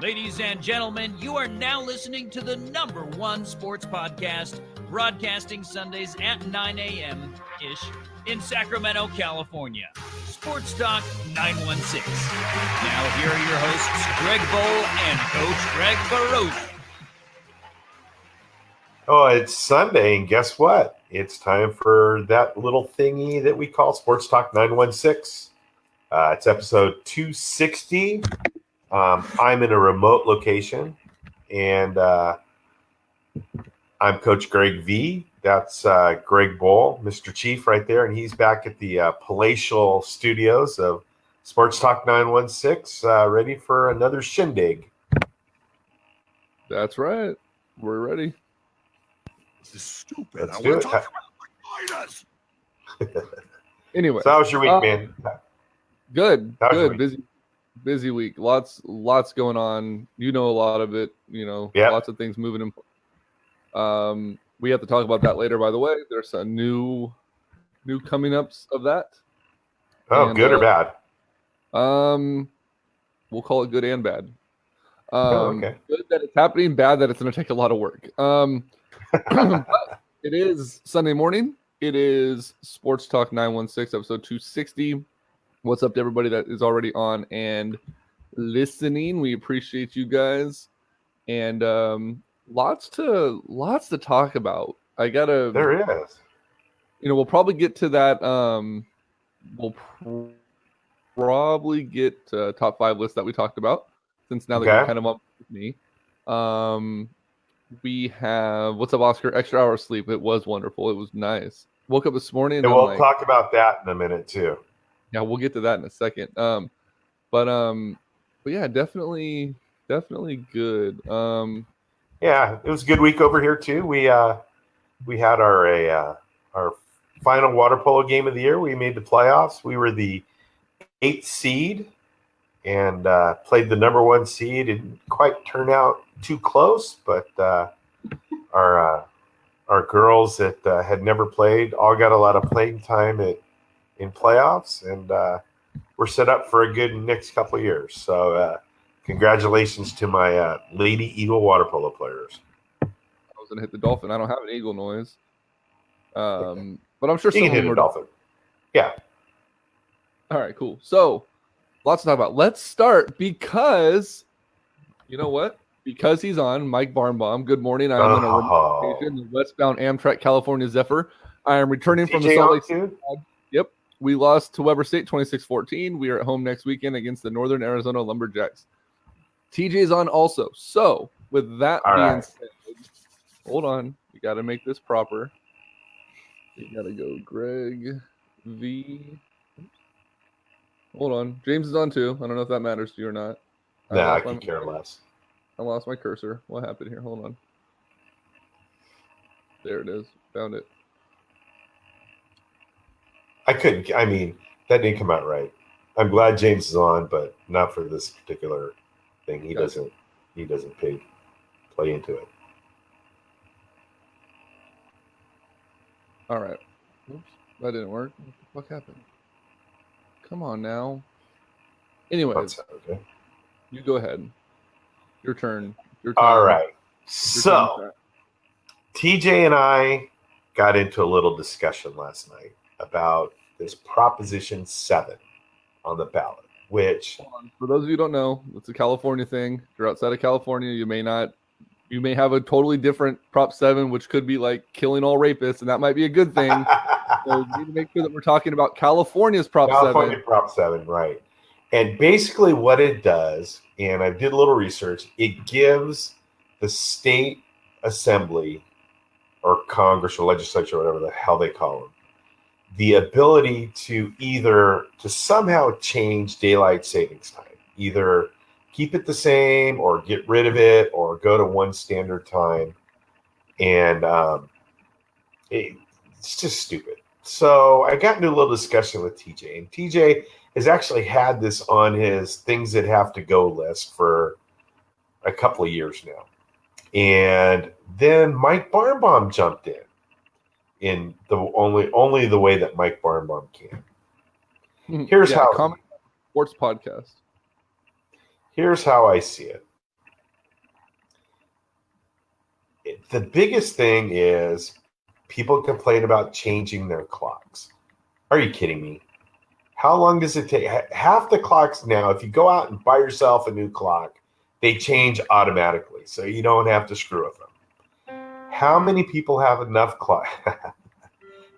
Ladies and gentlemen, you are now listening to the #1 sports podcast, broadcasting Sundays at 9 a.m.-ish in Sacramento, California. Sports Talk 916. Now here are your hosts, Greg Bowl and Coach Greg Baruch. Oh, it's Sunday, and guess what? It's time for that little thingy that we call Sports Talk 916. It's episode 260. I'm in a remote location, and I'm Coach Greg V. That's Greg Bowl, Mr. Chief right there, and he's back at the palatial studios of Sports Talk 916, ready for another shindig. That's right. We're ready. This is stupid. Let's I do want it. to talk about the Midas. Anyway. So how was your week, man? Good. How was your Good. week? Busy week. Lots going on. You know a lot of it. Yep. Lots of things moving in. We have to talk about that later, by the way. There's a new coming ups of that. Oh, good or bad? We'll call it good and bad. Okay. Good that it's happening, bad that it's going to take a lot of work. But it is Sunday morning. It is Sports Talk 916, episode 260. What's up to everybody that is already on and listening? We appreciate you guys, and lots to talk about. There is. We'll probably get to that. We'll probably get to top 5 list that we talked about, since now that you're kind of up with me. We have, what's up, Oscar? Extra hour of sleep. It was wonderful. It was nice. Woke up this morning. And we'll talk about that in a minute too. Yeah, we'll get to that in a second. But yeah, definitely good. Yeah, it was a good week over here too. We had our final water polo game of the year. We made the playoffs. We were the 8th seed and played the #1 seed. It didn't quite turn out too close, but our girls that had never played all got a lot of playing time in playoffs, and we're set up for a good next couple of years. So congratulations to my Lady Eagle water polo players. I was going to hit the dolphin. I don't have an eagle noise. But I'm sure you can hit a dolphin. Yeah. All right, cool. So lots to talk about. Let's start because you know what? Because he's on, Mike Barnbaum. Good morning. I'm on a remote location, the westbound Amtrak California Zephyr. I am returning from the Salt Lake City. Yep. We lost to Weber State 26-14. We are at home next weekend against the Northern Arizona Lumberjacks. TJ is on also. So, with that being said, hold on. We got to make this proper. We got to go Greg V. Hold on. James is on too. I don't know if that matters to you or not. Nah, I could care less. I lost my cursor. What happened here? Hold on. There it is. Found it. That didn't come out right. I'm glad James is on, but not for this particular thing. He doesn't play into it. All right. Oops. That didn't work. What the fuck happened? Come on now. Anyways, okay. You go ahead. Your turn. All right. So, TJ and I got into a little discussion last night about this Proposition 7 on the ballot, which, for those of you who don't know, it's a California thing. If you're outside of California, you may have a totally different Prop 7, which could be like killing all rapists, and that might be a good thing. So we need to make sure that we're talking about California's Prop 7. California Prop 7, right. And basically what it does, and I did a little research, it gives the state assembly or Congress or legislature, or whatever the hell they call them, the ability to somehow change daylight savings time, either keep it the same or get rid of it or go to one standard time. And it's just stupid. So I got into a little discussion with TJ, and TJ has actually had this on his things that have to go list for a couple of years now. And then Mike Barnbaum jumped in the only the way that Mike Barnbaum can. Here's how Common Sports Podcast. Here's how I see it. The biggest thing is people complain about changing their clocks. Are you kidding me? How long does it take? Half the clocks now, if you go out and buy yourself a new clock, they change automatically, so you don't have to screw with them. How many people have enough clocks?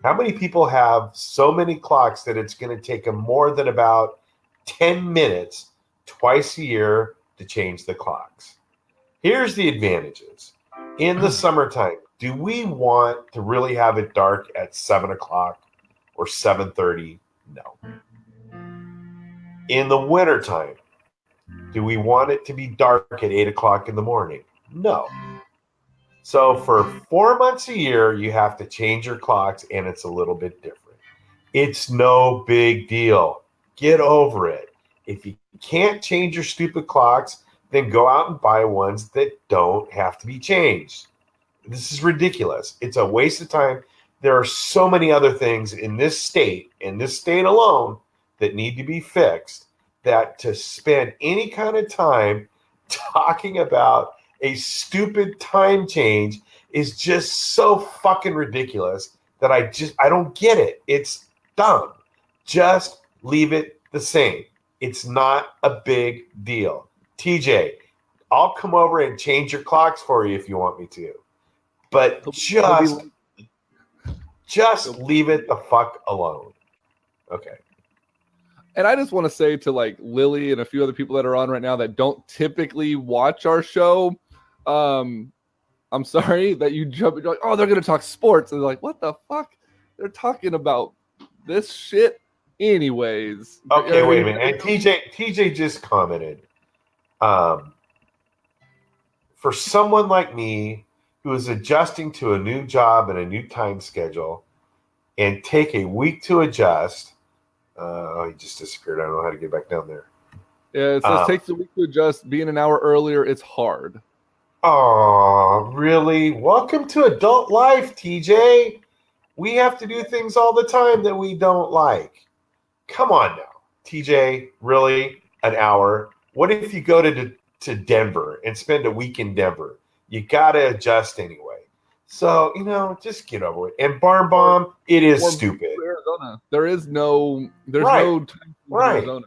How many people have so many clocks that it's going to take them more than about 10 minutes twice a year to change the clocks? Here's the advantages. In the summertime, do we want to really have it dark at 7 o'clock or 7:30? No. In the wintertime, do we want it to be dark at 8 o'clock in the morning? No. So for 4 months a year, you have to change your clocks, and it's a little bit different. It's no big deal. Get over it. If you can't change your stupid clocks, then go out and buy ones that don't have to be changed. This is ridiculous. It's a waste of time. There are so many other things in this state alone, that need to be fixed, that to spend any kind of time talking about a stupid time change is just so fucking ridiculous that I don't get it. It's dumb. Just leave it the same. It's not a big deal. TJ, I'll come over and change your clocks for you if you want me to. But just leave it the fuck alone. Okay. And I just want to say to like Lily and a few other people that are on right now that don't typically watch our show, I'm sorry that you jump. You're like, oh, they're going to talk sports. And they're like, what the fuck? They're talking about this shit anyways. Okay, wait a minute. And TJ just commented, for someone like me who is adjusting to a new job and a new time schedule and take a week to adjust. He just disappeared. I don't know how to get back down there. Yeah, it says takes a week to adjust. Being an hour earlier, it's hard. Oh, really? Welcome to adult life, TJ. We have to do things all the time that we don't like. Come on now, TJ. Really? An hour? What if you go to Denver and spend a week in Denver? You got to adjust anyway. So, just get over it. And Barn Bomb, it is stupid. Arizona. There's no time in Arizona.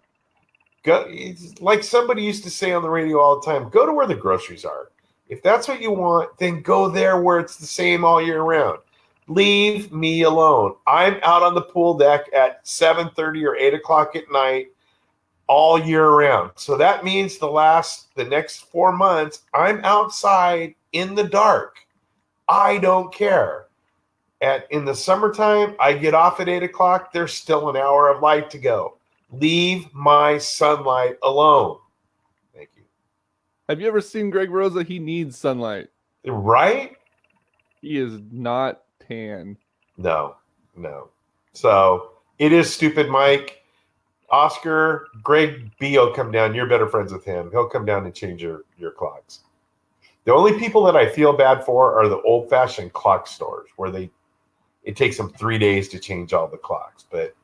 Go, it's like somebody used to say on the radio all the time, go to where the groceries are. If that's what you want, then go there where it's the same all year round. Leave me alone. I'm out on the pool deck at 7:30 or 8 o'clock at night all year round. So that means the next 4 months, I'm outside in the dark. I don't care. In the summertime, I get off at 8 o'clock. There's still an hour of light to go. Leave my sunlight alone. Thank you. Have you ever seen Greg Rosa? He needs sunlight. Right? He is not tan. No. So it is stupid, Mike. Oscar, Greg B will come down. You're better friends with him. He'll come down and change your clocks. The only people that I feel bad for are the old-fashioned clock stores where it takes them 3 days to change all the clocks. But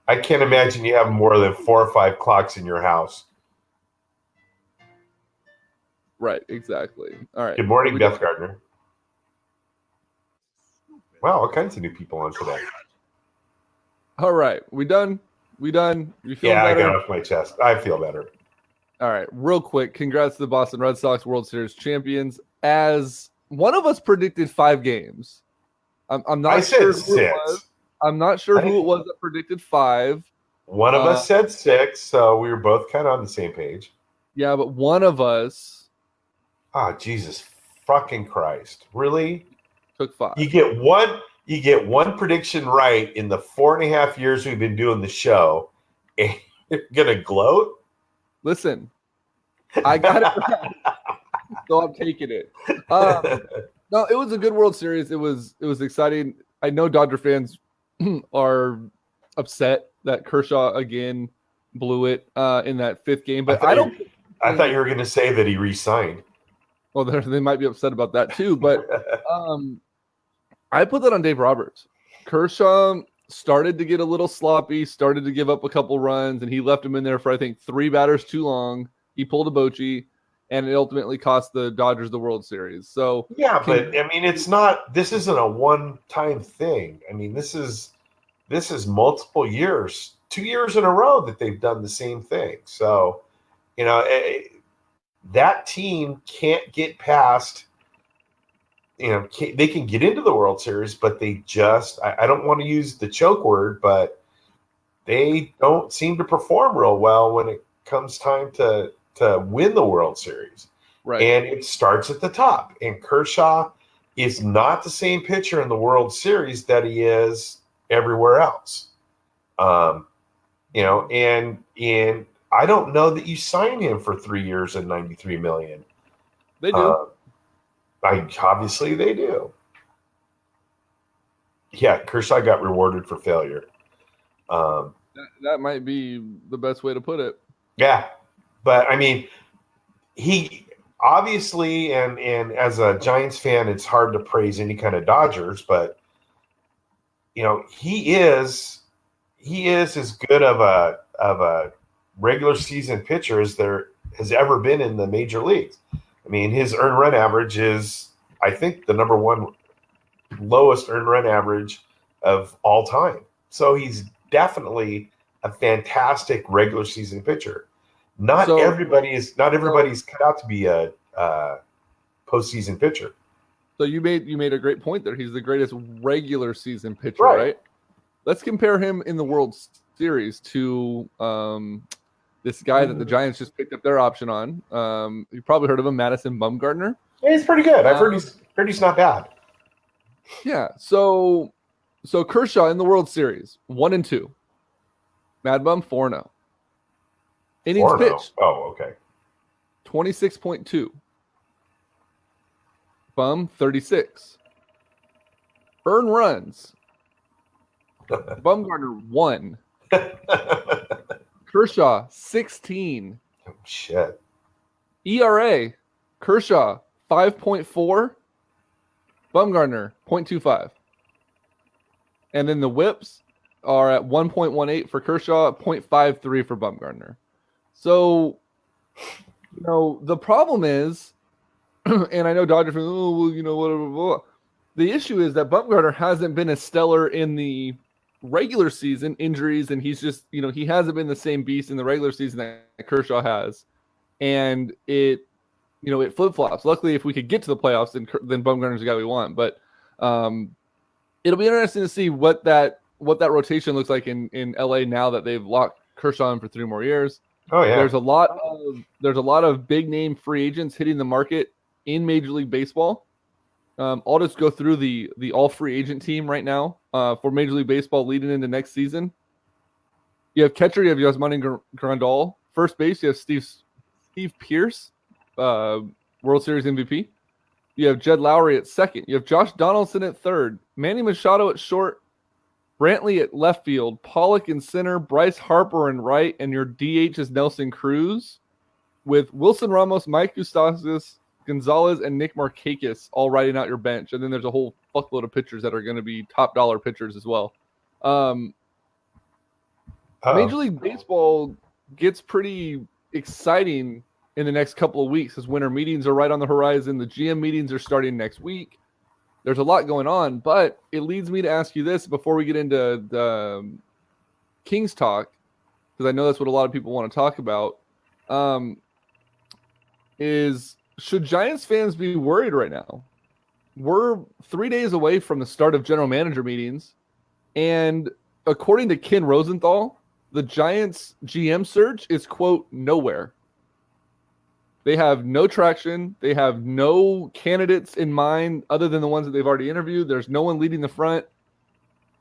I can't imagine you have more than 4 or 5 clocks in your house. Right, exactly. All right. Good morning, Beth Gardner. Wow, all kinds of new people on today. All right. We done? You feel better? better? I got off my chest. I feel better. All right, real quick, congrats to the Boston Red Sox World Series champions. As one of us predicted 5 games. I'm not sure who 6. it was. I'm not sure who it was that predicted 5. One of us said 6, so we were both kind of on the same page. Yeah, but one of us Jesus fucking Christ. Really? took 5. You get one prediction right in the 4.5 years we've been doing the show, and you're gonna gloat? Listen, I got it right, so I'm taking it. No, it was a good World Series. It was exciting. I know Dodger fans are upset that Kershaw again blew it in that 5th game, but I thought you were going to say that he re-signed. Well, they might be upset about that too, but I put that on Dave Roberts. Kershaw started to get a little sloppy, started to give up a couple runs, and he left him in there for, I think, 3 batters too long. He pulled a Bochy, and it ultimately cost the Dodgers the World Series. So yeah, but I mean, it's not. This isn't a one-time thing. I mean, this is multiple years, 2 years in a row that they've done the same thing. So, you know, that team can't get past. You know, they can get into the World Series, but they just, I don't want to use the choke word, but they don't seem to perform real well when it comes time to win the World Series. Right. And it starts at the top. And Kershaw is not the same pitcher in the World Series that he is everywhere else. You know, and I don't know that you sign him for 3 years and $93 million. They do. Obviously they do. Yeah, Kershaw got rewarded for failure. That might be the best way to put it. Yeah, but I mean, he obviously, and as a Giants fan, it's hard to praise any kind of Dodgers, but you know, he is as good of a regular season pitcher as there has ever been in the major leagues. I mean, his earned run average is, I think, the number one lowest earned run average of all time. So he's definitely a fantastic regular season pitcher. Not everybody's cut out to be a postseason pitcher. So you made a great point there. He's the greatest regular season pitcher, right? Let's compare him in the World Series to this guy that the Giants just picked up their option on. You probably heard of him, Madison Bumgarner. Yeah, he's pretty good. I've heard he's not bad. Yeah. So Kershaw in the World Series, 1-2. Mad Bum 4-0. Innings pitched. Oh, okay. 26.2. Bum 36. Earned runs. Bumgarner 1. Kershaw 16. Oh, shit. ERA Kershaw 5.4. Bumgarner 0.25. And then the whips are at 1.18 for Kershaw, 0.53 for Bumgarner. So, you know, the problem is, and I know Dodgers fans, whatever. The issue is that Bumgarner hasn't been as stellar in the regular season, injuries, and he's just, he hasn't been the same beast in the regular season that Kershaw has. And it flip-flops. Luckily, if we could get to the playoffs, then Bumgarner's the guy we want. But it'll be interesting to see what that rotation looks like in LA now that they've locked Kershaw in for 3 more years. Oh yeah. There's a lot of big name free agents hitting the market in Major League Baseball. I'll just go through the all free agent team right now for Major League Baseball leading into next season. You have catcher, you have Yasmani Grandal. First base, you have Steve Pearce, World Series MVP. You have Jed Lowry at second. You have Josh Donaldson at third. Manny Machado at short. Brantley at left field. Pollock in center. Bryce Harper in right. And your DH is Nelson Cruz, with Wilson Ramos, Mike Gustavus, Gonzalez, and Nick Markakis all riding out your bench. And then there's a whole fuckload of pitchers that are going to be top dollar pitchers as well. Major League Baseball gets pretty exciting in the next couple of weeks as winter meetings are right on the horizon. The GM meetings are starting next week. There's a lot going on, but it leads me to ask you this before we get into the Kings talk, because I know that's what a lot of people want to talk about, is should Giants fans be worried right now? We're 3 days away from the start of general manager meetings, and according to Ken Rosenthal, the Giants GM search is, quote, nowhere. They have no traction. They have no candidates in mind other than the ones that they've already interviewed. There's no one leading the front.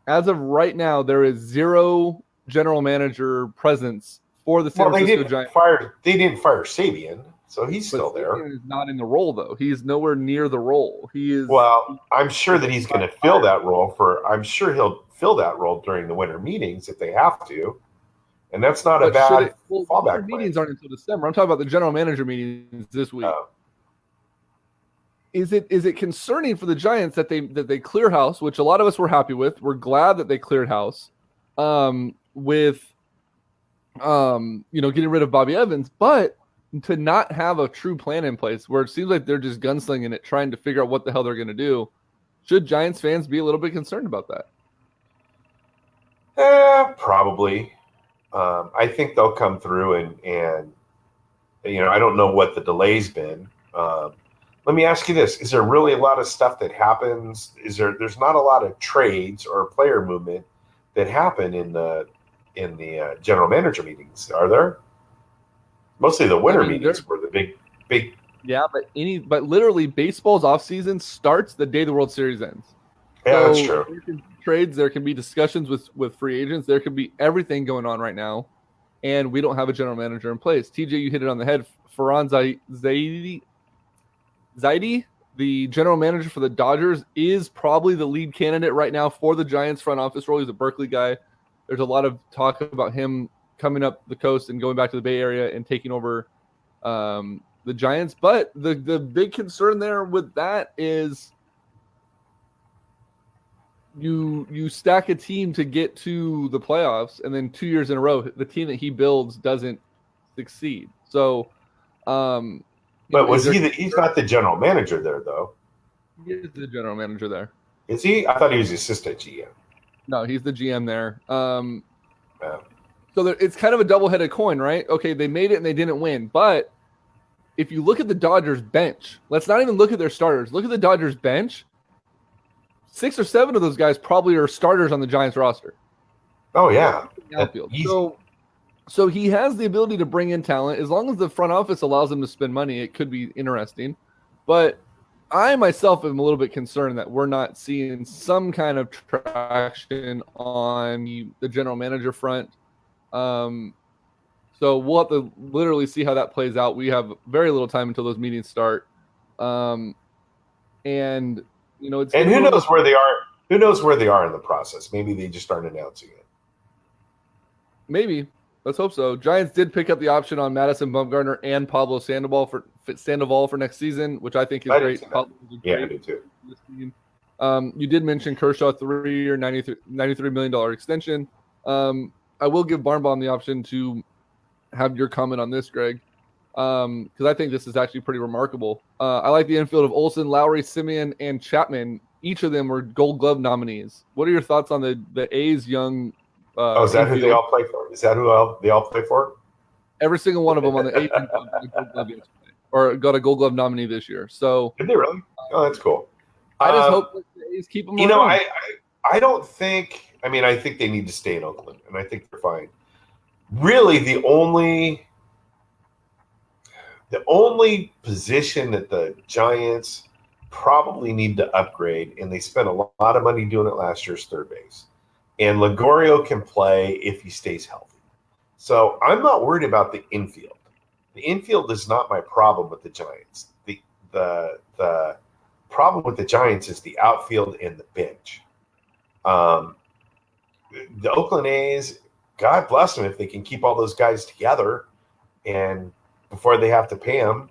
As of right now, there is 0 general manager presence for the San Francisco Giants. They didn't fire Sabian, so he's still there. Sabian is not in the role, though. He's nowhere near the role. He is. Well, I'm sure that he's going to fill that role I'm sure he'll fill that role during the winter meetings if they have to. And that's not a bad fallback meetings aren't until December. I'm talking about the general manager meetings this week. is it concerning for the Giants that they clear house, which a lot of us were happy with. We're glad that they cleared house with getting rid of Bobby Evans, but to not have a true plan in place where it seems like they're just gunslinging it, trying to figure out what the hell they're going to do. Should Giants fans be a little bit concerned about that? Probably. I think they'll come through and I don't know what the delay's been. Let me ask you this. Is there really a lot of stuff that happens? There's not a lot of trades or player movement that happen in the general manager meetings, are there? Mostly the winter meetings were the big. Yeah, but literally baseball's offseason starts the day the World Series ends. Yeah, so that's true. There can be trades, there can be discussions with free agents, there can be everything going on right now, and we don't have a general manager in place. TJ, you hit it on the head. Farhan Zaidi, the general manager for the Dodgers, is probably the lead candidate right now for the Giants front office role. He's a Berkeley guy. There's a lot of talk about him coming up the coast and going back to the Bay Area and taking over the Giants. But the big concern there with that is you stack a team to get to the playoffs, and then 2 years in a row, the team that he builds doesn't succeed. So, but he's not the general manager there, though. He is the general manager there. Is he? I thought he was the assistant GM. No, he's the GM there. Yeah. So it's kind of a double-headed coin, right? Okay, they made it and they didn't win. But if you look at the Dodgers bench, let's not even look at their starters. Look at the Dodgers bench. 6 or 7 of those guys probably are starters on the Giants roster. Oh, yeah. So he has the ability to bring in talent. As long as the front office allows him to spend money, it could be interesting. But I myself am a little bit concerned that we're not seeing some kind of traction on the general manager front. So we'll have to literally see how that plays out. We have very little time until those meetings start. And who knows where they are? Who knows where they are in the process? Maybe they just aren't announcing it. Maybe. Let's hope so. Giants did pick up the option on Madison Bumgarner and Pablo Sandoval for next season, which I think is great. Yeah, I do too. You did mention Kershaw 3-year, $93 million extension. I will give Barnbaum the option to have your comment on this, Greg, because I think this is actually pretty remarkable. I like the infield of Olsen, Lowry, Simeon, and Chapman. Each of them were Gold Glove nominees. What are your thoughts on the A's young? Is that who they all play for? Is that who they all play for? Every single one of them on the A's got a Gold Glove yesterday, or got a Gold Glove nominee this year. So did they really? Oh, that's cool. I just hope that the A's keep them. I don't think. I mean, I think they need to stay in Oakland, and I think they're fine. Really, the only position that the Giants probably need to upgrade, and they spent a lot of money doing it last year, is third base. And Ligorio can play if he stays healthy. So I'm not worried about the infield. The infield is not my problem with the Giants. The problem with the Giants is the outfield and the bench. The Oakland A's, God bless them if they can keep all those guys together, and before they have to pay them,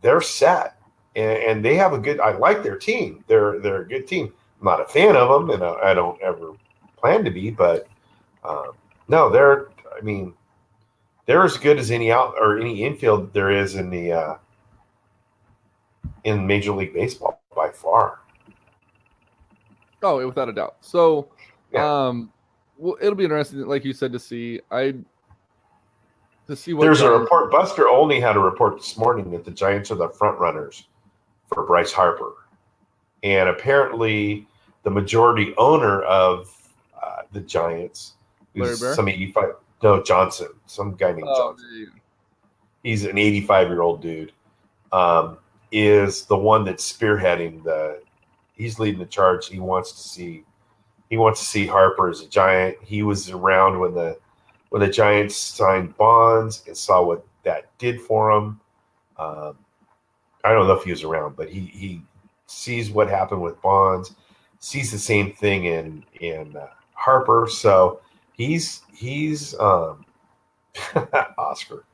they're set. And they have a good. I like their team. They're a good team. I'm not a fan of them, and I don't ever plan to be. But no, they're. I mean, they're as good as any any infield there is in Major League Baseball by far. Oh, without a doubt. So, yeah. Well, it'll be interesting, like you said, to see what. There's a report. Buster Olney had a report this morning that the Giants are the front runners for Bryce Harper, and apparently the majority owner of the Giants, who's some 85. No, Johnson, some guy named Johnson. Yeah. He's an 85-year-old dude. Is the one that's spearheading he's leading the charge. He wants to see Harper as a Giant. He was around when the Giants signed Bonds and saw what that did for him. I don't know if he was around, but he sees what happened with Bonds, sees the same thing in Harper. So he's Oscar.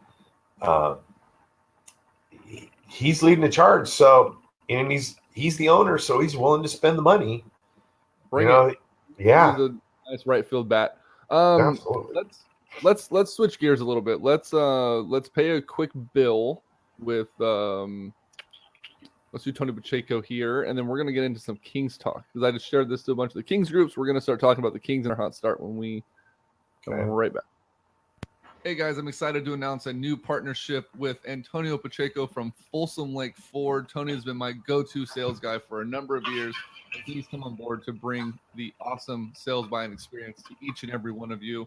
he's leading the charge. So, and he's the owner, so he's willing to spend the money. Bring it. Yeah. He's a nice right field bat. Absolutely. Let's switch gears a little bit. Let's pay a quick bill with let's do Tony Pacheco here, and then we're gonna get into some Kings talk because I just shared this to a bunch of the Kings groups. We're gonna start talking about the Kings in our hot start when we come right back. Hey guys, I'm excited to announce a new partnership with Antonio Pacheco from Folsom Lake Ford. Tony has been my go-to sales guy for a number of years. He's come on board to bring the awesome sales buying experience to each and every one of you.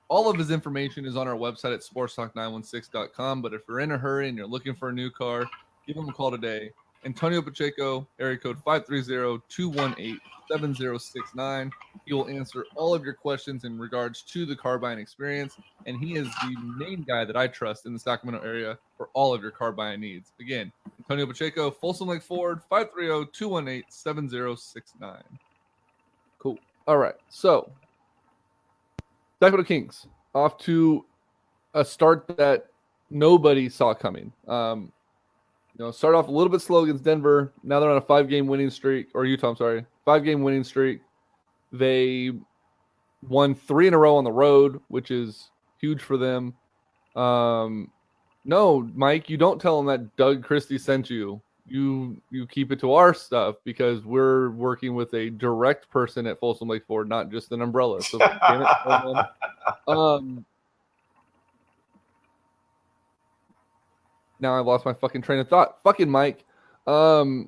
All of his information is on our website at sportstalk916.com. But if you're in a hurry and you're looking for a new car, give him a call today. Antonio Pacheco, area code 530-218-7069. He will answer all of your questions in regards to the car buying experience, and he is the main guy that I trust in the Sacramento area for all of your car buying needs. Again, Antonio Pacheco, Folsom Lake Ford, 530-218-7069. Cool. All right, so Sacramento Kings off to a start that nobody saw coming. Start off a little bit slow against Denver. Now they're on a 5-game winning streak, or Utah, I'm sorry, 5-game winning streak. They won 3 in a row on the road, which is huge for them. No, Mike, you don't tell them that Doug Christie sent you. You keep it to our stuff because we're working with a direct person at Folsom Lake Ford, not just an umbrella. So damn it, now I lost my fucking train of thought. Fucking Mike. No,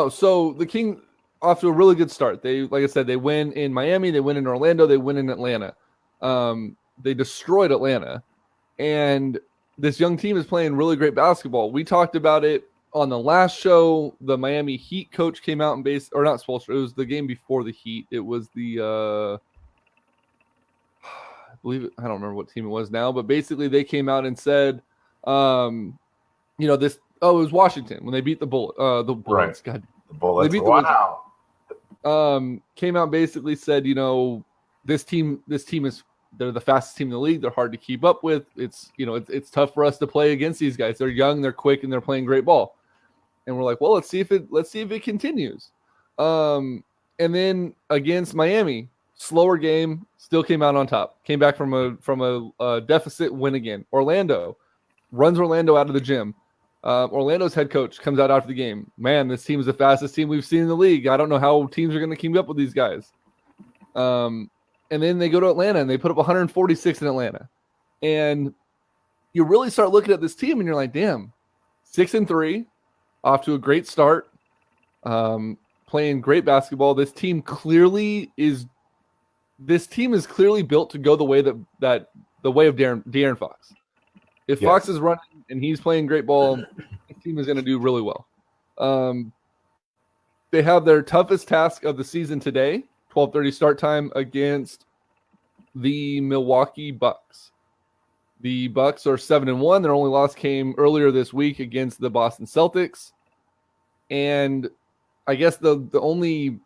so the King off to a really good start. They, like I said, they win in Miami, they win in Orlando, they win in Atlanta. They destroyed Atlanta. And this young team is playing really great basketball. We talked about it on the last show. The Miami Heat coach came out and it was the game before the Heat. It was the I don't remember what team it was now, but basically they came out and said, it was Washington when they beat the Bullets. Bullets. Right. God. The Bullets. Wow. Came out and basically said, this team is, they're the fastest team in the league. They're hard to keep up with. It's it's tough for us to play against these guys. They're young, they're quick, and they're playing great ball. And we're like, well, let's see if it continues. And then against Miami, slower game, still came out on top. Came back from a deficit, win again. Orlando runs Orlando out of the gym. Orlando's head coach comes out after the game. Man, this team is the fastest team we've seen in the league. I don't know how teams are going to keep up with these guys. And then they go to Atlanta and they put up 146 in Atlanta. And you really start looking at this team and you're like, damn, 6-3, off to a great start, playing great basketball. This team is clearly built to go the way that the way of De'Aaron Fox. If Fox is running and he's playing great ball, the team is going to do really well. They have their toughest task of the season today, 12:30 start time against the Milwaukee Bucks. The Bucks are 7-1. Their only loss came earlier this week against the Boston Celtics. And I guess the only,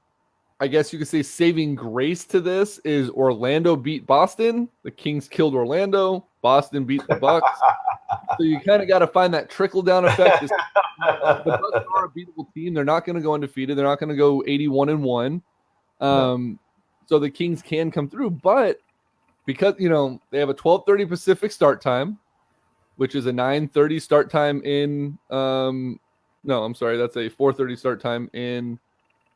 I guess you could say, saving grace to this is Orlando beat Boston. The Kings killed Orlando. Boston beat the Bucks. So you kind of got to find that trickle-down effect. The Bucks are a beatable team. They're not going to go undefeated. They're not going to go 81-1. So the Kings can come through. But because, they have a 12:30 Pacific start time, which is a 9:30 start time in no, I'm sorry, that's a 4:30 start time in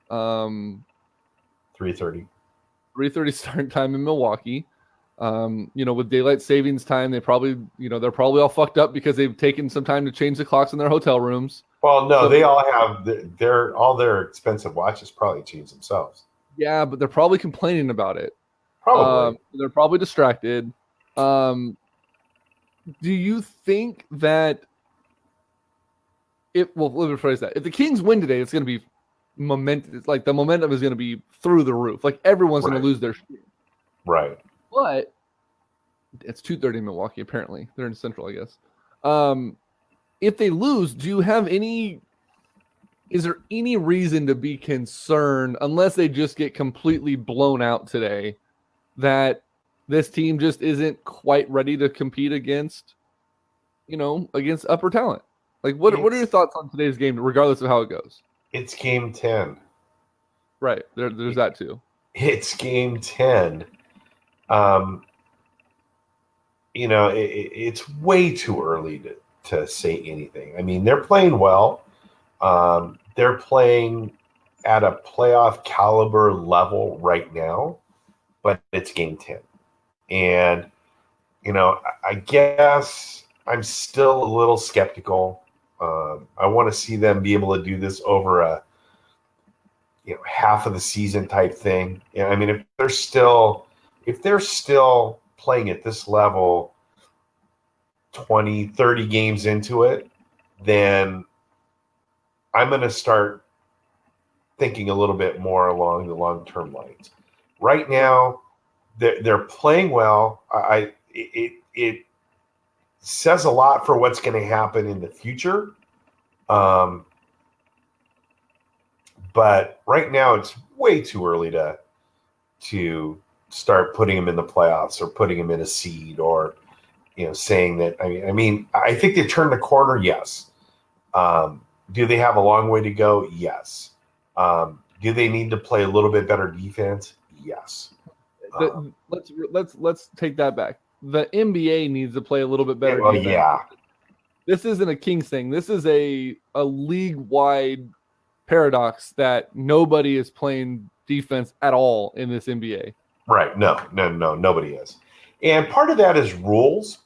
3:30 start time in Milwaukee. With daylight savings time, they're probably all fucked up because they've taken some time to change the clocks in their hotel rooms. Well, no, they all have their expensive watches probably changed themselves. Yeah, but they're probably complaining about it. Probably. They're probably distracted. Do you think that let me rephrase that. If the Kings win today, it's going to be momentum. It's like the momentum is going to be through the roof. Like everyone's going to lose their shit. Right. But it's 2:30 in Milwaukee, apparently. They're in Central, I guess. If they lose, is there any reason to be concerned, unless they just get completely blown out today, that this team just isn't quite ready to compete against upper talent? Like, what are your thoughts on today's game, regardless of how it goes? It's game 10. Right. There's that too. It's game 10. It's way too early to say anything. I mean, they're playing well. They're playing at a playoff caliber level right now, but it's game 10. And, I guess I'm still a little skeptical. I want to see them be able to do this over a half of the season type thing. I mean, if they're still playing at this level 20, 30 games into it, then I'm going to start thinking a little bit more along the long-term lines. Right now, they're playing well. It says a lot for what's going to happen in the future. But right now, it's way too early to start putting them in the playoffs or putting them in a seed or saying that. I mean, I think they turned the corner. Yes. Do they have a long way to go? Yes. Do they need to play a little bit better defense? Yes. Let's take that back. The NBA needs to play a little bit better. Well, defense. Yeah. This isn't a Kings thing. This is a league-wide paradox that nobody is playing defense at all in this NBA. Right. No, nobody is. And part of that is rules.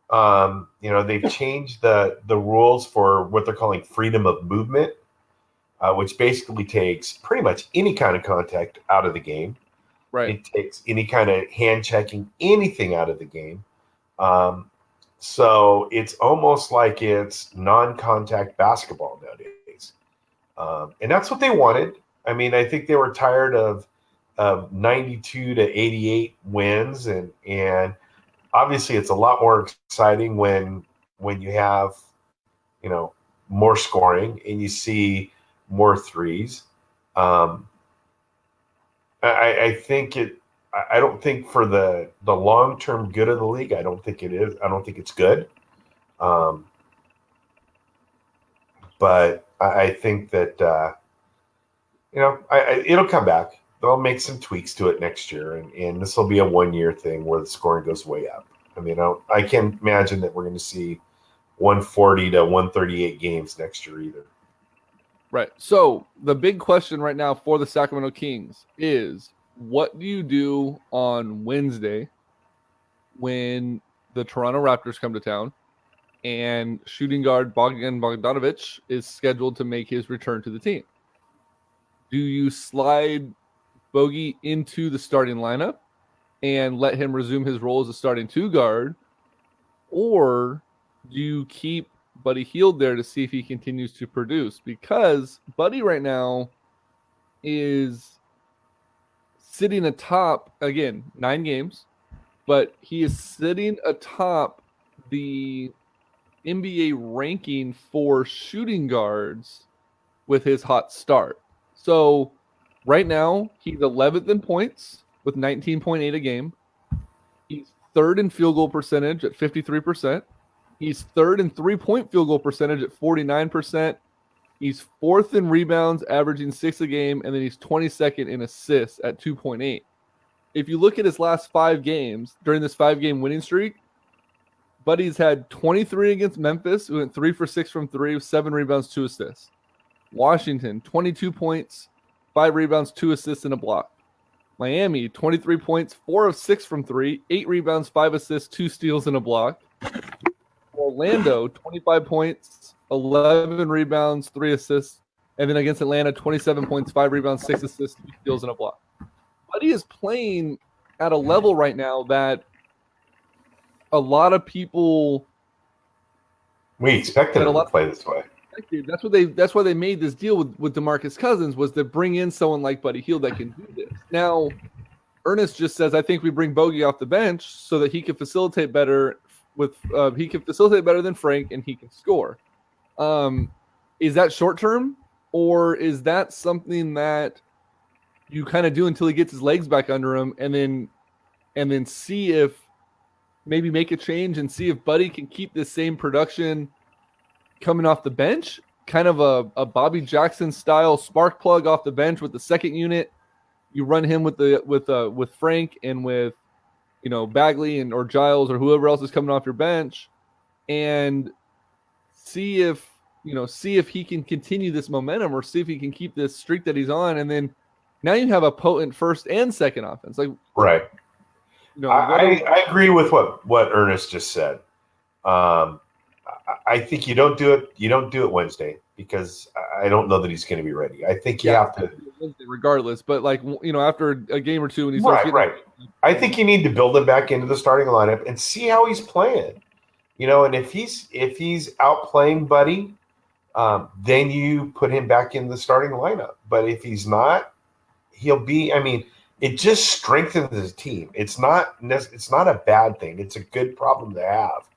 They've changed the rules for what they're calling freedom of movement, which basically takes pretty much any kind of contact out of the game. Right. It takes any kind of hand checking, anything out of the game. So it's almost like it's non-contact basketball nowadays. And that's what they wanted. I mean, I think they were tired of 92 to 88 wins, and obviously it's a lot more exciting when you have more scoring and you see more threes. I think I don't think for the long-term good of the league, I don't think it is. I don't think it's good. But I think that it'll come back. They'll make some tweaks to it next year, and this will be a 1-year thing where the scoring goes way up. I mean, I can't imagine that we're going to see 140 to 138 games next year either. Right. So the big question right now for the Sacramento Kings is, what do you do on Wednesday when the Toronto Raptors come to town and shooting guard Bogdan Bogdanovic is scheduled to make his return to the team? Do you slide Bogey into the starting lineup and let him resume his role as a starting two guard? Or do you keep Buddy Hield there to see if he continues to produce? Because Buddy right now is sitting atop, again, 9 games, but he is sitting atop the NBA ranking for shooting guards with his hot start. So right now, he's 11th in points with 19.8 a game. He's 3rd in field goal percentage at 53%. He's 3rd in three-point field goal percentage at 49%. He's 4th in rebounds, averaging 6 a game, and then he's 22nd in assists at 2.8. If you look at his last 5 games, during this 5-game winning streak, Buddy's had 23 against Memphis, who went 3 for 6 from 3, with 7 rebounds, 2 assists. Washington, 22 points, 5 rebounds, 2 assists, and a block. Miami, 23 points, 4 of 6 from 3, 8 rebounds, 5 assists, 2 steals, and a block. Orlando, 25 points, 11 rebounds, 3 assists. And then against Atlanta, 27 points, 5 rebounds, 6 assists, 2 steals, and a block. Buddy is playing at a level right now that a lot of people... We expected him to play this way. That's why they made this deal with DeMarcus Cousins, was to bring in someone like Buddy Hield that can do this. Now, Ernest just says, I think we bring Bogey off the bench so that he can facilitate better than Frank, and he can score. Is that short term, or is that something that you kind of do until he gets his legs back under him, and then see if maybe make a change and see if Buddy can keep this same production coming off the bench, kind of a Bobby Jackson style spark plug off the bench with the second unit. You run him with Frank and with Bagley or Giles or whoever else is coming off your bench, and see if he can continue this momentum or see if he can keep this streak that he's on, and then now you have a potent first and second offense. Like right. I agree with what Ernest just said. I think you don't do it. You don't do it Wednesday because I don't know that he's going to be ready. I think you have to, regardless. But after a game or two, when he's right. I think you need to build him back into the starting lineup and see how he's playing. And if he's outplaying Buddy, then you put him back in the starting lineup. But if he's not, he'll be. I mean, it just strengthens his team. It's not a bad thing. It's a good problem to have,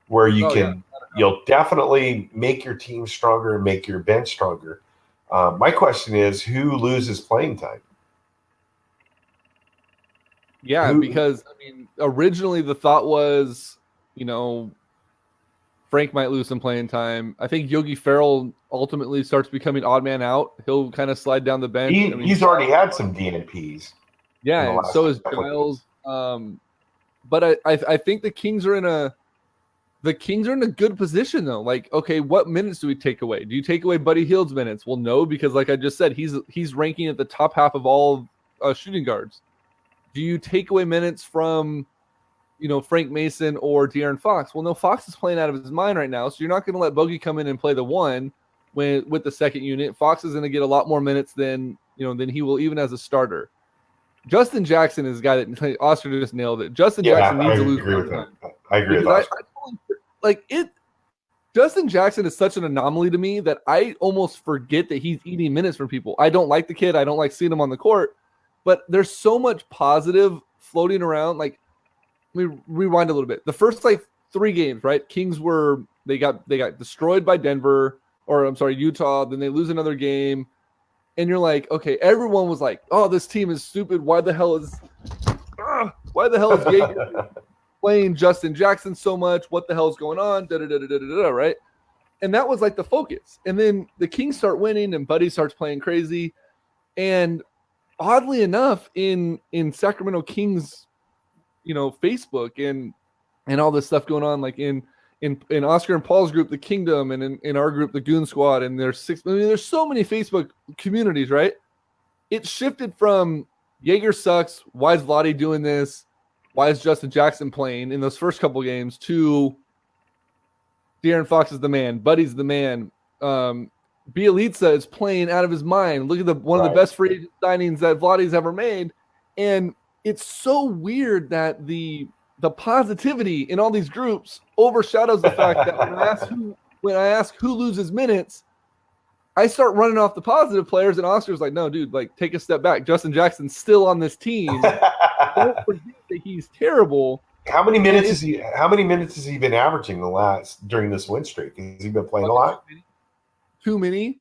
where you'll definitely make your team stronger and make your bench stronger. My question is, who loses playing time? Yeah, because originally the thought was, Frank might lose some playing time. I think Yogi Ferrell ultimately starts becoming odd man out. He'll kind of slide down the bench. He's already had some DNPs. Yeah, and so is Giles. But I think the Kings are in a good position though. Like, okay, what minutes do we take away? Do you take away Buddy Hield's minutes? Well, no, because like I just said, he's ranking at the top half of all shooting guards. Do you take away minutes from Frank Mason or De'Aaron Fox? Well, no, Fox is playing out of his mind right now, so you're not going to let Bogey come in and play the one with the second unit. Fox is going to get a lot more minutes than he will even as a starter. Justin Jackson is a guy that Oscar just nailed it. Justin Jackson needs to lose more time. I agree with Oscar. Justin Jackson is such an anomaly to me that I almost forget that he's eating minutes from people. I don't like the kid. I don't like seeing him on the court, but there's so much positive floating around. Like, let me rewind a little bit. The first 3 games, right? Kings they got destroyed by Utah. Then they lose another game. And you're like, okay, everyone was like, oh, this team is stupid. Why the hell is Jaeger playing Justin Jackson so much? What the hell is going on? Right? And that was the focus. And then the Kings start winning and Buddy starts playing crazy. And oddly enough, in Sacramento Kings, Facebook and all this stuff going on, like in Oscar and Paul's group, the Kingdom, and in our group, the Goon Squad, and there's so many Facebook communities, right? It shifted from Jaeger sucks, why is Vlade doing this? Why is Justin Jackson playing in those first couple games? To De'Aaron Fox is the man, Buddy's the man. Bielitsa is playing out of his mind. Look at one of the best free agent signings that Vlade's ever made. And it's so weird that the positivity in all these groups overshadows the fact that when I ask who loses minutes, I start running off the positive players, and Oscar's like, no, dude, take a step back. Justin Jackson's still on this team. Don't forget that he's terrible. How many minutes has he been averaging during this win streak? Has he been playing a lot? Too many.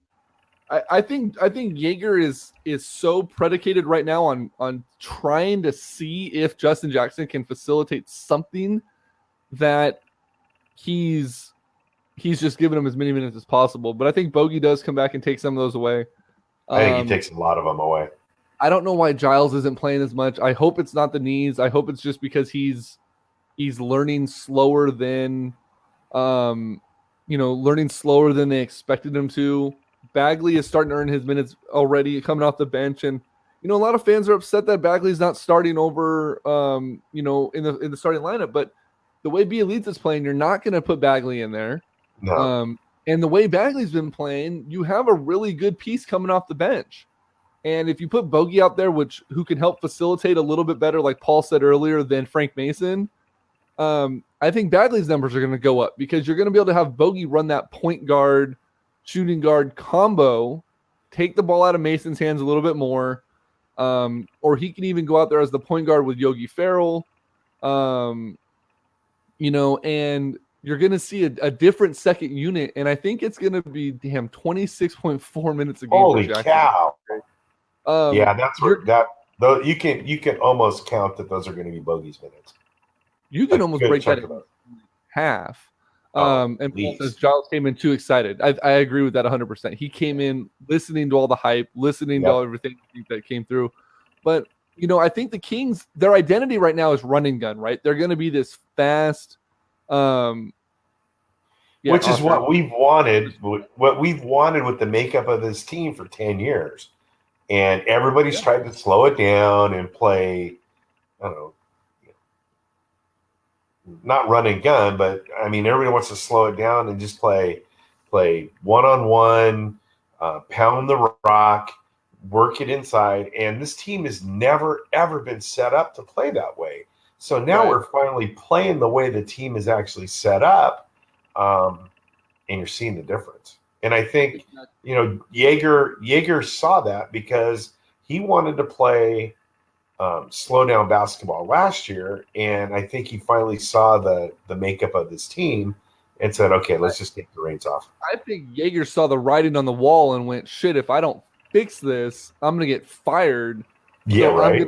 I think Jaeger is so predicated right now on trying to see if Justin Jackson can facilitate something, that he's just giving him as many minutes as possible. But I think Bogey does come back and take some of those away. I think he takes a lot of them away. I don't know why Giles isn't playing as much. I hope it's not the knees. I hope it's just because he's learning slower than they expected him to. Bagley is starting to earn his minutes already coming off the bench, and a lot of fans are upset that Bagley's not starting over in the starting lineup. But the way Bielitsa's playing, you're not going to put Bagley in there. No. And the way Bagley's been playing, you have a really good piece coming off the bench. And if you put Bogey out there, who can help facilitate a little bit better, like Paul said earlier, than Frank Mason, I think Bagley's numbers are going to go up, because you're going to be able to have Bogey run that point guard, shooting guard combo, take the ball out of Mason's hands a little bit more, or he can even go out there as the point guard with Yogi Ferrell, and you're going to see a different second unit, and I think it's going to be 26.4 minutes a game. Holy cow! Yeah, that's where though you can almost count that those are going to be Bogey's minutes. You can almost break that in half. And Paul says Giles came in too excited. I agree with that 100%. He came in listening to all the hype, listening to all everything that came through. But, I think the Kings, their identity right now is run and gun, right? They're going to be this fast, which is what we've wanted. What we've wanted with the makeup of this team for 10 years, and everybody's tried to slow it down and play. I don't know, not run and gun, but I mean, everybody wants to slow it down and just play one-on-one, pound the rock, work it inside. And this team has never, ever been set up to play that way. So now we're finally playing the way the team is actually set up, and you're seeing the difference. And I think, Jaeger saw that because he wanted to play slow down basketball last year, and I think he finally saw the makeup of this team and said, okay, let's just take the reins off. I think Jaeger saw the writing on the wall and went, shit, if I don't fix this, I'm going to get fired. Yeah, so right.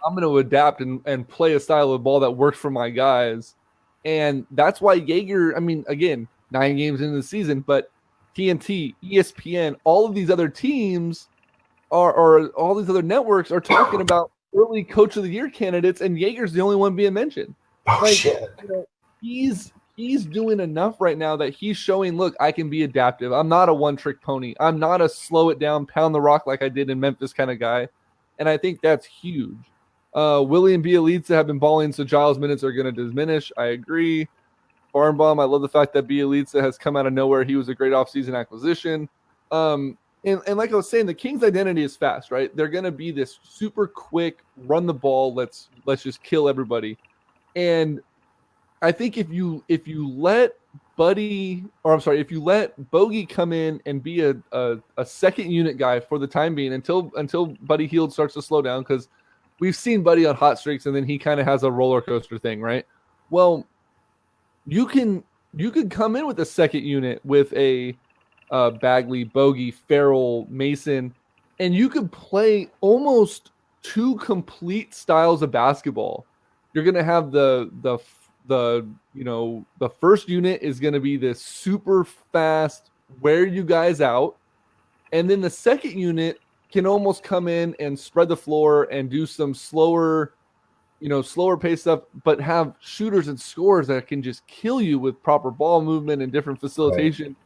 I'm going to adapt and play a style of ball that works for my guys. And that's why Jaeger, I mean, again, 9 games into the season, but TNT, ESPN, all of these other teams or all these other networks are talking about early coach of the year candidates, and Jaeger's the only one being mentioned. Oh, shit. He's doing enough right now that he's showing, look, I can be adaptive. I'm not a one-trick pony. I'm not a slow it down, pound the rock like I did in Memphis kind of guy. And I think that's huge. Willie and Bielitsa have been balling, so Giles' minutes are going to diminish. I agree. Barnbaum, I love the fact that Bielitsa has come out of nowhere. He was a great offseason acquisition. And like I was saying, the Kings' identity is fast, right? They're going to be this super quick, run the ball, let's just kill everybody. And I think if you let Bogey come in and be a second unit guy for the time being until Buddy Hield starts to slow down, because we've seen Buddy on hot streaks and then he kind of has a roller coaster thing, right? Well, you could come in with a second unit with a Bagley, Bogey, Farrell, Mason, and you could play almost 2 complete styles of basketball. You're going to have the first unit is going to be this super fast, wear you guys out, and then the second unit can almost come in and spread the floor and do some slower pace stuff, but have shooters and scorers that can just kill you with proper ball movement and different facilitation. Right.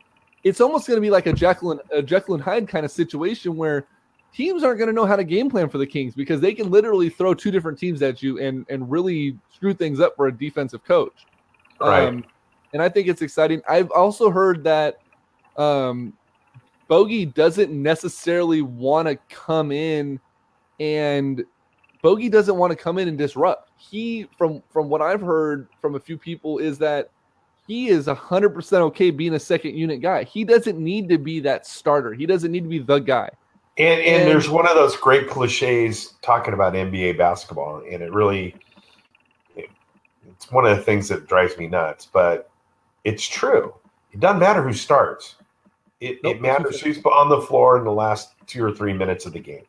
It's almost going to be like a Jekyll and Hyde kind of situation where teams aren't going to know how to game plan for the Kings, because they can literally throw 2 different teams at you and really screw things up for a defensive coach. Right. And I think it's exciting. I've also heard that Bogey doesn't necessarily want to come in and disrupt. He, from what I've heard from a few people, is that he is 100% okay being a second unit guy. He doesn't need to be that starter. He doesn't need to be the guy. And there's one of those great cliches talking about NBA basketball, and it's one of the things that drives me nuts, but it's true. It doesn't matter who starts. It matters who's on the floor in the last 2 or 3 minutes of the game.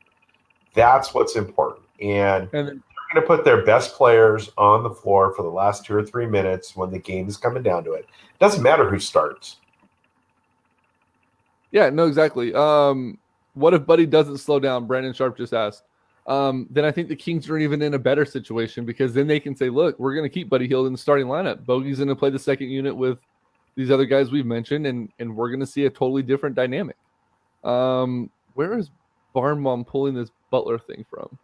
That's what's important. And they're going to put their best players on the floor for the last 2 or 3 minutes when the game is coming down to it. It doesn't matter who starts. Yeah, no, exactly. What if Buddy doesn't slow down? Brandon Sharp just asked. Then I think the Kings are even in a better situation, because then they can say, look, we're going to keep Buddy Hield in the starting lineup. Bogey's going to play the second unit with these other guys we've mentioned, and we're going to see a totally different dynamic. Where is Barnbaum pulling this Butler thing from?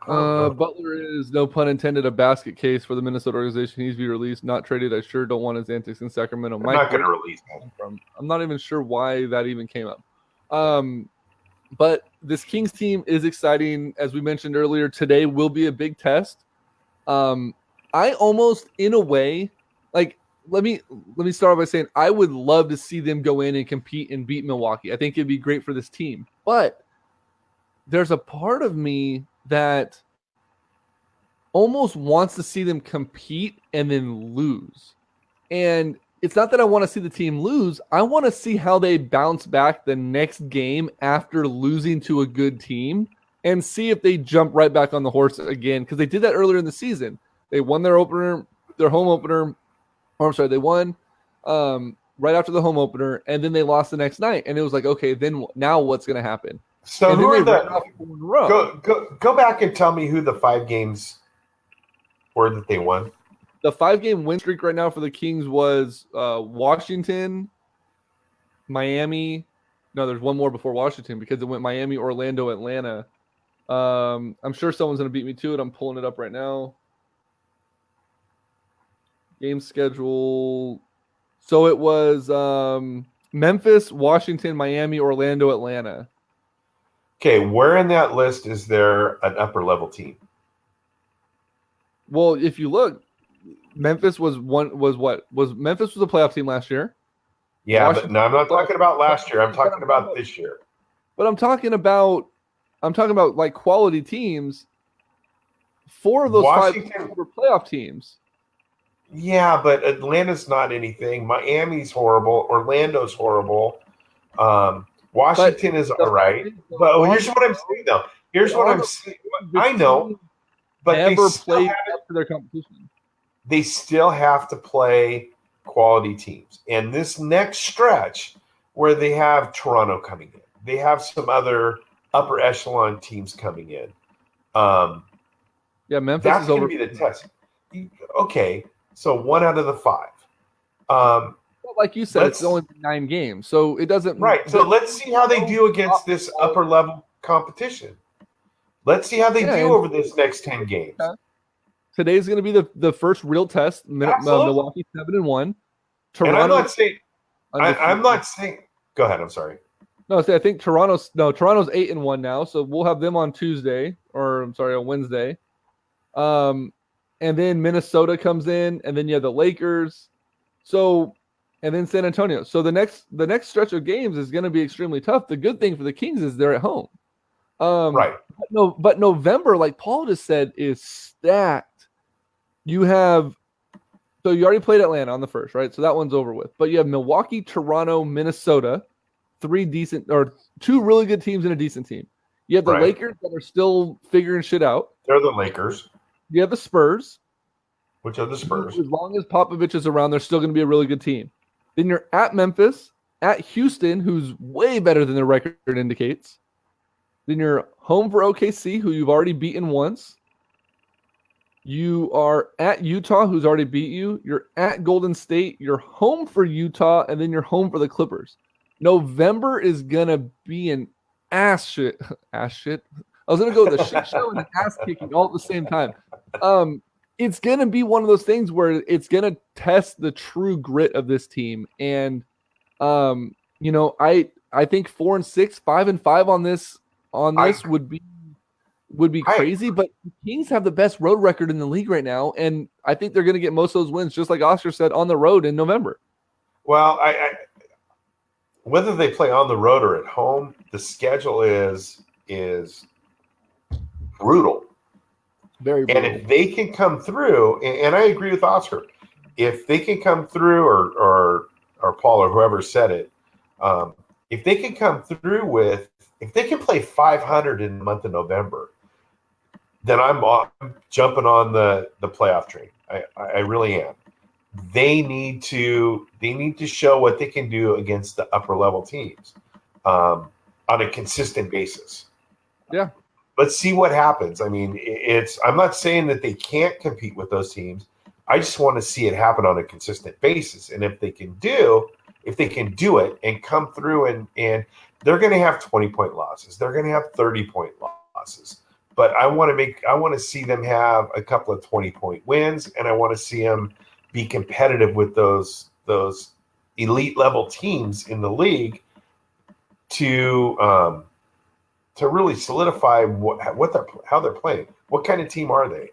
Butler is, no pun intended, a basket case for the Minnesota organization. He needs to be released, not traded. I sure don't want his antics in Sacramento. I'm not going to release him. I'm not even sure why that even came up. But this Kings team is exciting. As we mentioned earlier, today will be a big test. I almost, in a way, like, let me start off by saying I would love to see them go in and compete and beat Milwaukee. I think it'd be great for this team. But there's a part of me that almost wants to see them compete and then lose. And it's not that I want to see the team lose. I want to see how they bounce back the next game after losing to a good team, and see if they jump right back on the horse again, because they did that earlier in the season. They won their home opener, Or I'm sorry, they won right after the home opener, and then they lost the next night. And it was like, okay, then now what's going to happen? So and who then are they ran off 4 in a row. go back and tell me who the 5 games were that they won. The 5-game win streak right now for the Kings was Washington, Miami. No, there's one more before Washington because it went Miami, Orlando, Atlanta. I'm sure someone's going to beat me to it. I'm pulling it up right now. Game schedule. So it was Memphis, Washington, Miami, Orlando, Atlanta. Okay, where in that list is there an upper level team? Well, if you look, Memphis was Memphis was a playoff team last year. Yeah, but no, I'm not talking about last year. I'm talking about this year. But I'm talking about like quality teams. 4 of those Washington, 5 were playoff teams. Yeah, but Atlanta's not anything. Miami's horrible. Orlando's horrible. Washington is all right. But here's what I'm saying, though. Here's what I'm saying. I know, but never played up to their competition. They still have to play quality teams. And this next stretch where they have Toronto coming in, they have some other upper echelon teams coming in. Memphis that's is going over. to be the test. Okay, so 1 out of the 5. Like you said, it's only 9 games, so it doesn't. Right. So let's see how they do against this upper level competition. Let's see how they do over this next 10 games. Today's going to be the first real test. Milwaukee 7-1. Toronto. And I'm not saying. Go ahead. I'm sorry. No, I think Toronto's 8-1 now, so we'll have them on on Wednesday. And then Minnesota comes in, and then you have the Lakers. So, and then San Antonio. So the next stretch of games is going to be extremely tough. The good thing for the Kings is they're at home. Right. But November, like Paul just said, is stacked. You already played Atlanta on the first, right? So that one's over with. But you have Milwaukee, Toronto, Minnesota, 2 really good teams and a decent team. You have the Lakers that are still figuring shit out. They're the Lakers. You have the Spurs. Which are the Spurs? As long as Popovich is around, they're still going to be a really good team. Then you're at Memphis, at Houston, who's way better than their record indicates. Then you're home for OKC, who you've already beaten once. You are at Utah, who's already beat you. You're at Golden State. You're home for Utah, and then you're home for the Clippers. November is going to be an ass shit. I was going to go with a shit show and an ass kicking all at the same time. It's going to be one of those things where it's going to test the true grit of this team. And, I think 4-6, 5-5 on this would be crazy, but the Kings have the best road record in the league right now, and I think they're going to get most of those wins, just like Oscar said, on the road in November. Well, whether they play on the road or at home, the schedule is brutal. Very brutal. And if they can come through, and I agree with Oscar, if they can come through, or Paul or whoever said it, if they can come through if they can play 500 in the month of November, then I'm jumping on the playoff train. I really am. They need to show what they can do against the upper level teams on a consistent basis. Yeah. Let's see what happens. I mean, I'm not saying that they can't compete with those teams. I just want to see it happen on a consistent basis. And if they can do it and come through and they're going to have 20-point losses. They're going to have 30-point losses. But I want to see them have a couple of 20-point wins, and I want to see them be competitive with those elite level teams in the league to really solidify how they're playing. What kind of team are they?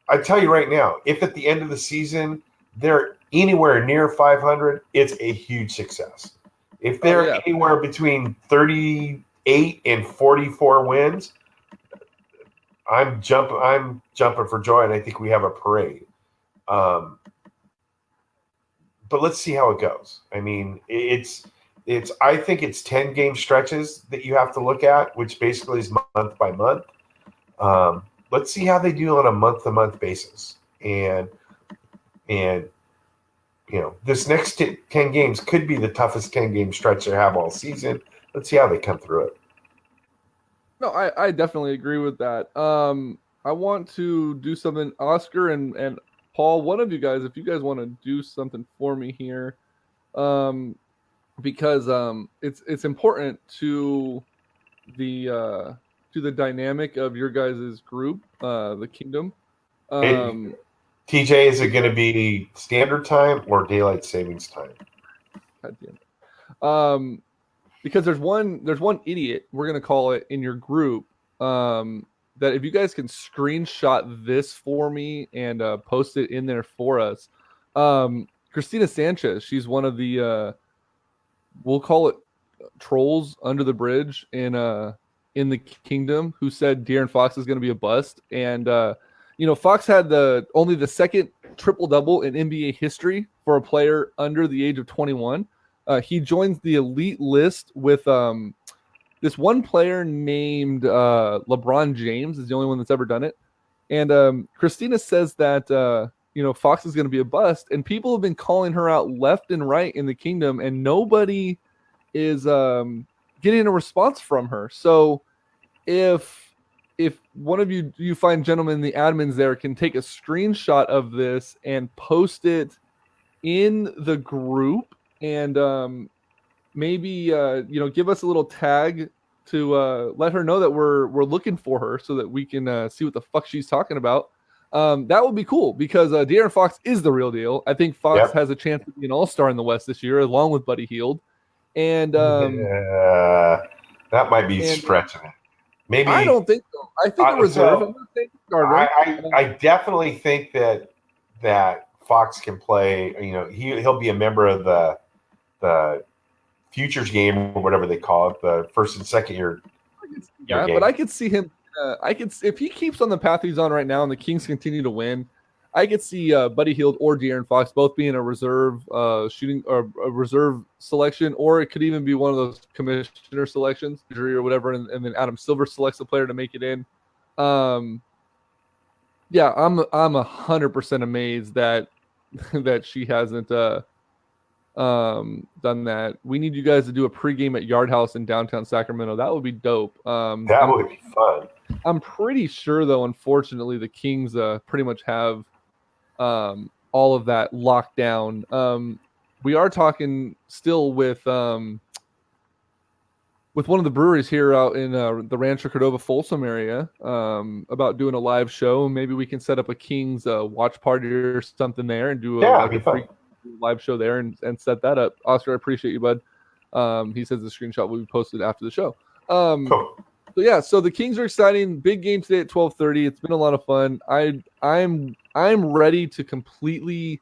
I tell you right now, if at the end of the season they're anywhere near 500, it's a huge success. If they're anywhere between 38 and 44 wins, I'm jumping for joy, and I think we have a parade. But let's see how it goes. I mean, I think it's 10 game stretches that you have to look at, which basically is month by month. Let's see how they do on a month to month basis, and this next 10 games could be the toughest 10-game stretch they have all season. Let's see how they come through it. No, I definitely agree with that. I want to do something. Oscar and Paul, one of you guys, if you guys want to do something for me here, because it's important to the dynamic of your guys' group, the Kingdom. TJ, is it going to be standard time or daylight savings time? God damn it. Because there's one idiot, we're gonna call it, in your group, that if you guys can screenshot this for me and post it in there for us. Christina Sanchez, she's one of the we'll call it trolls under the bridge in the Kingdom, who said De'Aaron Fox is going to be a bust. And Fox had only the second triple-double in NBA history for a player under the age of 21. He joins the elite list with this one player named LeBron James is the only one that's ever done it. And Christina says that Fox is going to be a bust, and people have been calling her out left and right in the Kingdom, and nobody is getting a response from her. So if one of you fine gentlemen, the admins there, can take a screenshot of this and post it in the group, and maybe give us a little tag to let her know that we're looking for her, so that we can see what the fuck she's talking about. That would be cool, because De'Aaron Fox is the real deal. I think Fox has a chance to be an all-star in the West this year, along with Buddy Hield. And that might be stretching it. Maybe I don't think so. I think a reserve. I'm not saying starter. I definitely think that Fox can play. He'll be a member of the futures game, or whatever they call it, the first and second year. Yeah, but I could see him. If he keeps on the path he's on right now, and the Kings continue to win, I could see Buddy Hield or De'Aaron Fox both being a reserve shooting, or a reserve selection, or it could even be one of those commissioner selections, or whatever, and then Adam Silver selects a player to make it in. I'm 100% amazed that she hasn't done that. We need you guys to do a pregame at Yard House in downtown Sacramento. That would be dope. That would be fun. I'm pretty sure, though, unfortunately, the Kings pretty much have all of that locked down. We are talking still with one of the breweries here out in the Rancho Cordova Folsom area about doing a live show. Maybe we can set up a Kings watch party or something there and do a free live show there and set that up. Oscar, I appreciate you, bud. He says the screenshot will be posted after the show. Cool. So the Kings are exciting. Big game today at 12:30. It's been a lot of fun. I'm ready to completely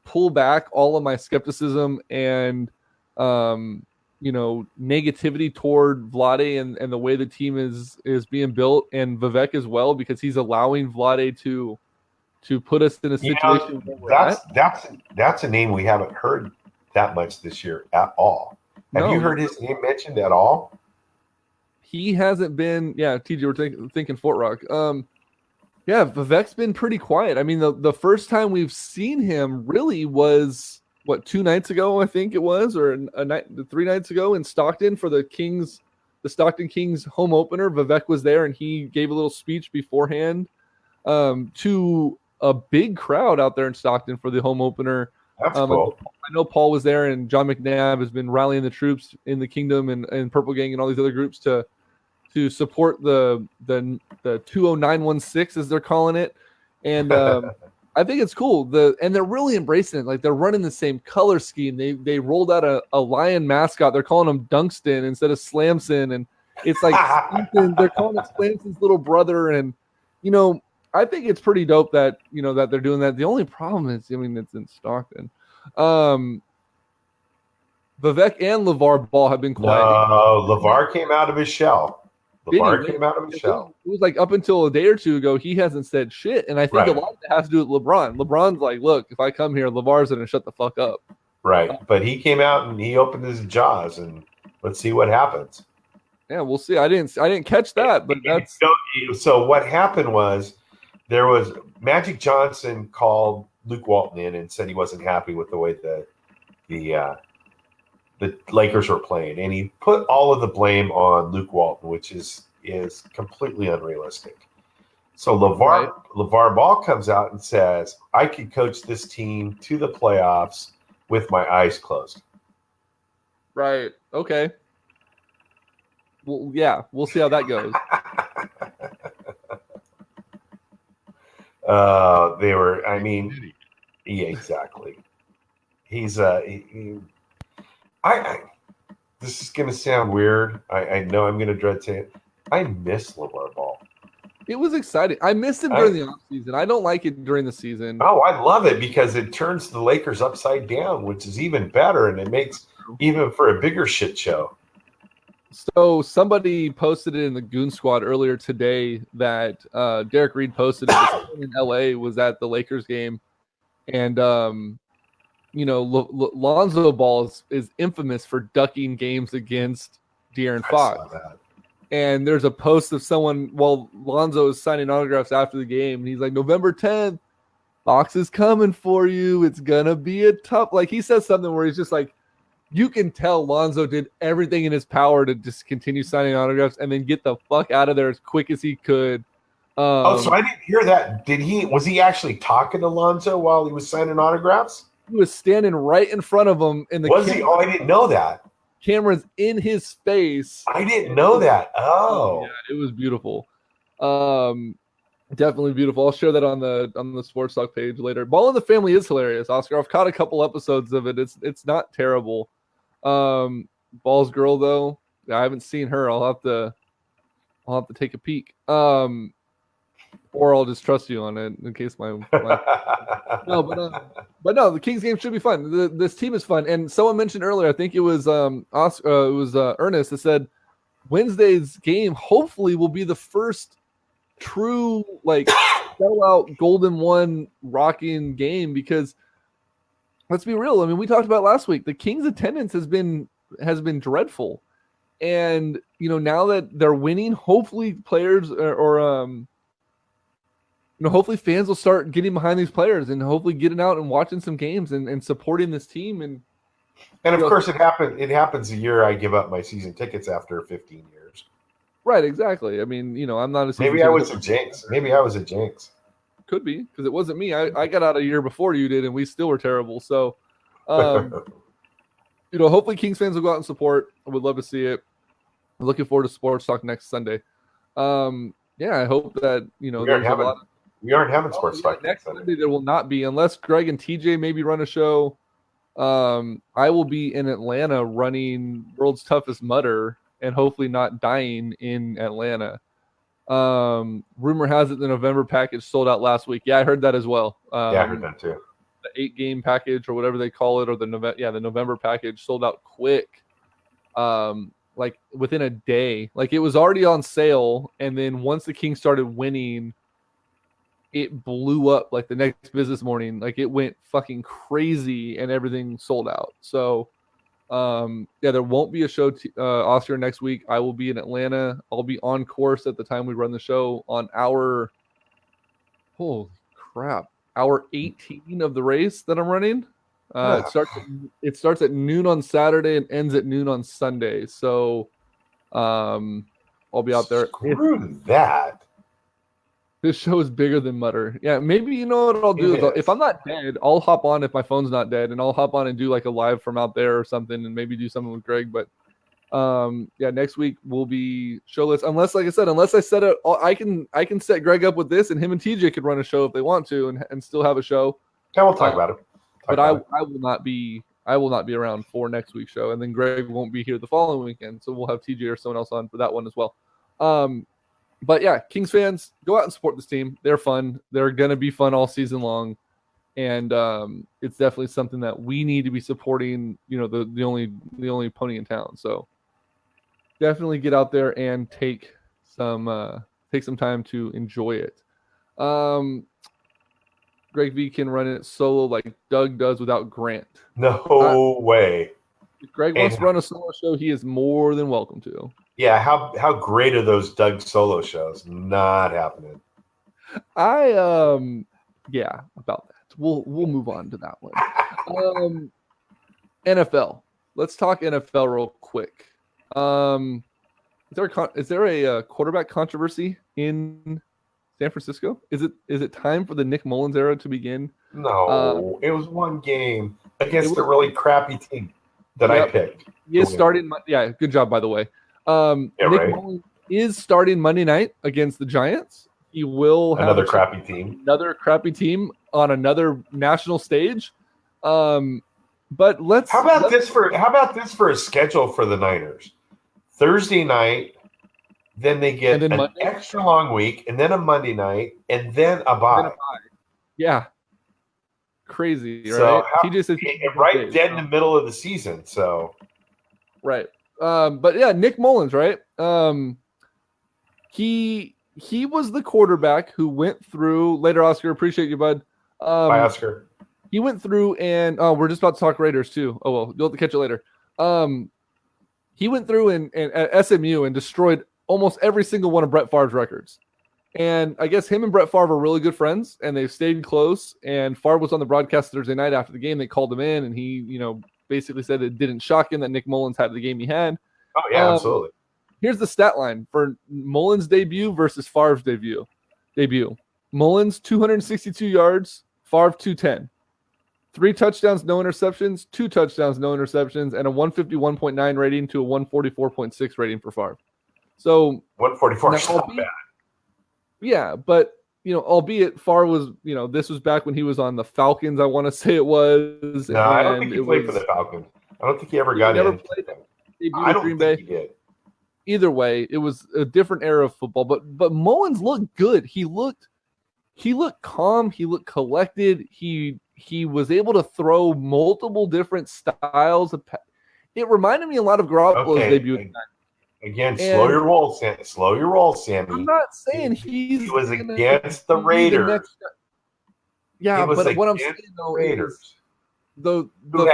pull back all of my skepticism and negativity toward Vlade and the way the team is being built, and Vivek as well, because he's allowing Vlade to put us in a situation where that's a name we haven't heard that much this year at all. Have you heard his name mentioned at all? He hasn't been. Yeah, TJ, we're thinking Fort Rock. Vivek's been pretty quiet. I mean, the first time we've seen him really was 2 nights ago, I think it was, or 3 nights ago in Stockton for the Stockton Kings home opener. Vivek was there, and he gave a little speech beforehand to a big crowd out there in Stockton for the home opener. That's cool. I know Paul was there, and John McNabb has been rallying the troops in the Kingdom and Purple Gang and all these other groups to support the 20916, as they're calling it. And I think it's cool. And they're really embracing it. Like, they're running the same color scheme. They rolled out a lion mascot. They're calling him Dunkston instead of Slamson, and it's like they're calling it Slamson's little brother. And I think it's pretty dope that that they're doing that. The only problem is, it's in Stockton. Vivek and LeVar Ball have been quiet. No, LeVar came out of his shell. It was like up until a day or two ago, he hasn't said shit. And I think a lot of it has to do with LeBron. LeBron's like, look, if I come here, LeVar's going to shut the fuck up. Right. But he came out and he opened his jaws, and let's see what happens. Yeah, we'll see. I didn't catch that, but that's so what happened was there was Magic Johnson called Luke Walton in and said he wasn't happy with the way the Lakers were playing, and he put all of the blame on Luke Walton, which is completely unrealistic. So LeVar Ball comes out and says, "I could coach this team to the playoffs with my eyes closed." Right. Okay. Well, yeah, we'll see how that goes. They were. I mean, yeah, exactly. He's this is going to sound weird. I know I'm going to dread saying it. I miss LeVar Ball. It was exciting. I missed him during the offseason. I don't like it during the season. Oh, I love it because it turns the Lakers upside down, which is even better, and it makes even for a bigger shit show. So somebody posted it in the Goon Squad earlier today that Derek Reed posted it in LA was at the Lakers game. And, Lonzo Ball is infamous for ducking games against De'Aaron Fox. And there's a post of someone while Lonzo is signing autographs after the game. And he's like, November 10th, Fox is coming for you. It's going to be a tough. Like he says something where he's just like, you can tell Lonzo did everything in his power to just continue signing autographs and then get the fuck out of there as quick as he could. So I didn't hear that. Was he actually talking to Lonzo while he was signing autographs? He was standing right in front of him in the he? Oh, I didn't know that. Cameras in his face. I didn't know that. Oh. Yeah, it was beautiful. Definitely beautiful. I'll share that on the Sports Talk page later. Ball in the Family is hilarious, Oscar. I've caught a couple episodes of it. It's not terrible. Ball's girl though, I haven't seen her. I'll have to take a peek. Or I'll just trust you on it in case my no, but no, the Kings game should be fun. This team is fun, and someone mentioned earlier, I think it was Ernest that said Wednesday's game hopefully will be the first true sellout Golden One rocking game, because let's be real. I mean, we talked about last week. The Kings attendance has been dreadful, and now that they're winning, hopefully players hopefully fans will start getting behind these players and hopefully getting out and watching some games and supporting this team. And of course, it happens the year I give up my season tickets after 15 years. Right, exactly. I mean, I'm not a season Maybe I was a jinx. Could be, because it wasn't me. I got out a year before you did, and we still were terrible. So, hopefully Kings fans will go out and support. I would love to see it. I'm looking forward to Sports Talk next Sunday. I hope that we aren't having Sports Talk next Sunday. There will not be, unless Greg and TJ maybe run a show. I will be in Atlanta running World's Toughest Mudder and hopefully not dying in Atlanta. Rumor has it the November package sold out last week. Yeah, I heard that as well. I heard that too. The 8-game package or whatever they call it, or the November package sold out quick. Within a day. It was already on sale, and then once the Kings started winning, it blew up the next business morning. It went fucking crazy and everything sold out. So, there won't be a show, Oscar, next week. I will be in Atlanta. I'll be on course at the time we run the show on hour 18 of the race that I'm running. It starts at noon on Saturday and ends at noon on Sunday. So, I'll be out there. Screw that. This show is bigger than Mutter. Yeah, maybe what I'll do is if I'm not dead, I'll hop on if my phone's not dead, and I'll hop on and do a live from out there or something, and maybe do something with Greg. But next week will be showless unless, like I said, I set it. I can set Greg up with this, and him and TJ could run a show if they want to, and still have a show. Yeah, we'll talk about it. I will not be around for next week's show, and then Greg won't be here the following weekend, so we'll have TJ or someone else on for that one as well. But yeah, Kings fans, go out and support this team. They're fun. They're going to be fun all season long. And it's definitely something that we need to be supporting, the only pony in town. So definitely get out there and take some time to enjoy it. Greg V can run it solo like Doug does without Grant. No way. If Greg wants to run a solo show, he is more than welcome to. Yeah, how great are those Doug solo shows? Not happening. I Yeah, about that. We'll move on to that one. NFL. Let's talk NFL real quick. Is there a quarterback controversy in San Francisco? Is it time for the Nick Mullins era to begin? No, it was one game against a really crappy team that I picked. He is starting. Yeah, good job, by the way. Nick Mullins is starting Monday night against the Giants. He will have another crappy team on another national stage. But How about this for a schedule for the Niners? Thursday night, then they get an extra long week, and then a Monday night, and then a bye. Yeah, crazy, right? So right dead in the middle of the season. So right, but yeah, Nick Mullins, right? He was the quarterback who went through later. Oscar, appreciate you, bud. Bye, Oscar. He went through and we're just about to talk Raiders too. Oh well, you'll have to catch it later. He went through and at SMU and destroyed almost every single one of Brett Favre's records. And I guess him and Brett Favre are really good friends, and they've stayed close. And Favre was on the broadcast Thursday night after the game. They called him in, and he, basically said it didn't shock him that Nick Mullins had the game he had. Oh yeah, absolutely. Here's the stat line for Mullins' debut versus Favre's debut. Mullins 262 yards, Favre 210. 3 touchdowns, no interceptions, 2 touchdowns, no interceptions, and a 151.9 rating to a 144.6 rating for Favre. So 144 is not bad. Yeah, but albeit Favre was, this was back when he was on the Falcons, I want to say it was. No, I don't think he played for the Falcons. I don't think he ever got in. I don't think he did. Either way, it was a different era of football. But Mullins looked good. He looked calm. He looked collected. He was able to throw multiple different styles. It reminded me a lot of Garoppolo's debut. Again, slow your roll, Sammy. I'm not saying he was against the Raiders. Yeah, but what I'm saying though is who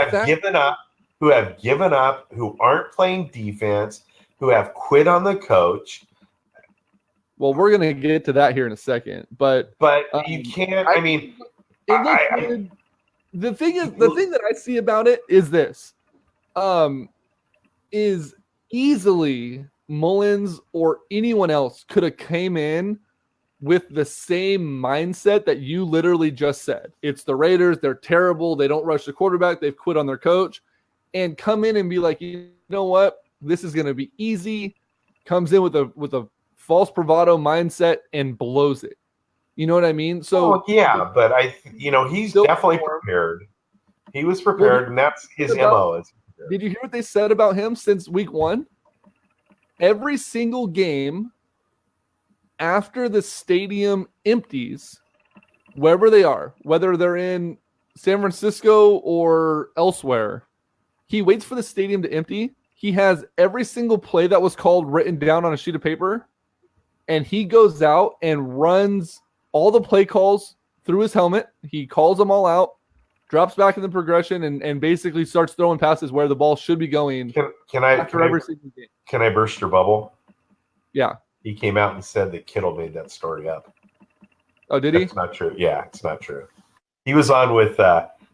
have given up, who aren't playing defense, who have quit on the coach. Well, we're gonna get to that here in a second, but you can't. The thing that I see about it is this, is easily Mullins or anyone else could have came in with the same mindset that you literally just said. It's the Raiders. They're terrible. They don't rush the quarterback. They've quit on their coach, and come in and be like, you know what? This is going to be easy. Comes in with a false bravado mindset and blows it. You know what I mean? So but he's definitely prepared. He was prepared, and that's his MO. Did you hear what they said about him since week 1? Every single game after the stadium empties, wherever they are, whether they're in San Francisco or elsewhere, he waits for the stadium to empty. He has every single play that was called written down on a sheet of paper, and he goes out and runs all the play calls through his helmet. He calls them all out, drops back in the progression, and basically starts throwing passes where the ball should be going. Can I burst your bubble? Yeah. He came out and said that Kittle made that story up. Oh, did he? It's not true. Yeah, it's not true. He was on with Gary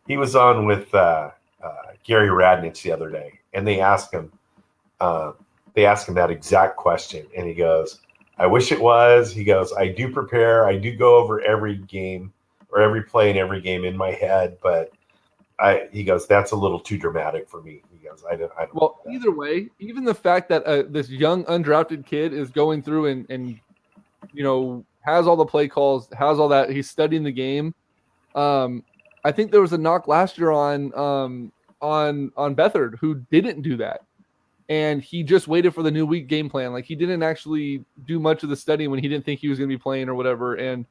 Radnich the other day, and they asked him that exact question, and he goes, I wish it was. He goes, I do prepare. I do go over every game or every play in every game in my head, but he goes, that's a little too dramatic for me. He goes, I don't. Well, either way, even the fact that this young undrafted kid is going through and has all the play calls, has all that, he's studying the game. I think there was a knock last year on Beathard, who didn't do that. And he just waited for the new week game plan. Like, he didn't actually do much of the studying when he didn't think he was going to be playing or whatever. And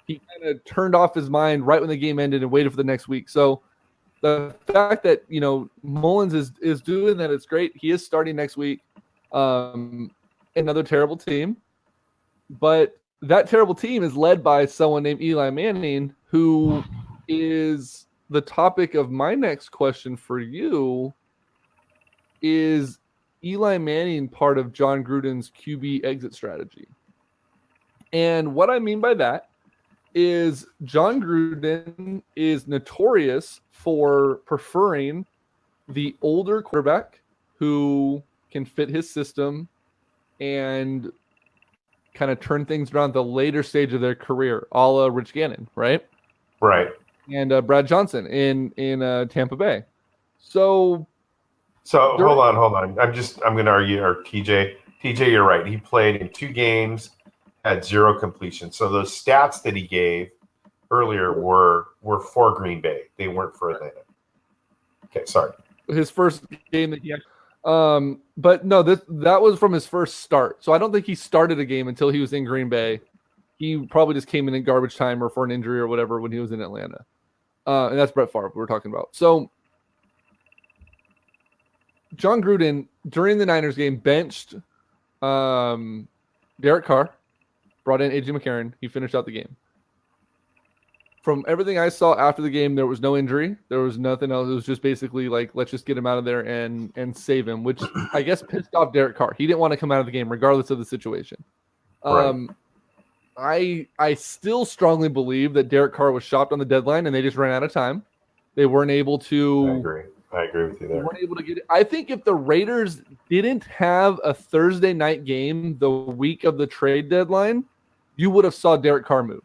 he kind of turned off his mind right when the game ended and waited for the next week. So the fact that, Mullins is doing that, it's great. He is starting next week. Another terrible team. But that terrible team is led by someone named Eli Manning, who is the topic of my next question for you. Is Eli Manning part of John Gruden's QB exit strategy? And what I mean by that is John Gruden is notorious for preferring the older quarterback who can fit his system and kind of turn things around the later stage of their career, a la Rich Gannon, right? Right. And Brad Johnson in Tampa Bay. So hold on. I'm going to argue, or TJ, you're right. He played in 2 games, had 0 completion. So those stats that he gave earlier were for Green Bay. They weren't for Atlanta. Okay, sorry. His first game that he had. But no, that was from his first start. So I don't think he started a game until he was in Green Bay. He probably just came in garbage time or for an injury or whatever when he was in Atlanta. And that's Brett Favre we're talking about. So John Gruden, during the Niners game, benched Derek Carr, brought in A.J. McCarron. He finished out the game. From everything I saw after the game, there was no injury. There was nothing else. It was just basically like, let's just get him out of there and save him, which I guess pissed off Derek Carr. He didn't want to come out of the game regardless of the situation. Right. I still strongly believe that Derek Carr was shopped on the deadline and they just ran out of time. They weren't able to. I agree with you there. They weren't able to get it. I think if the Raiders didn't have a Thursday night game the week of the trade deadline, you would have saw Derek Carr move.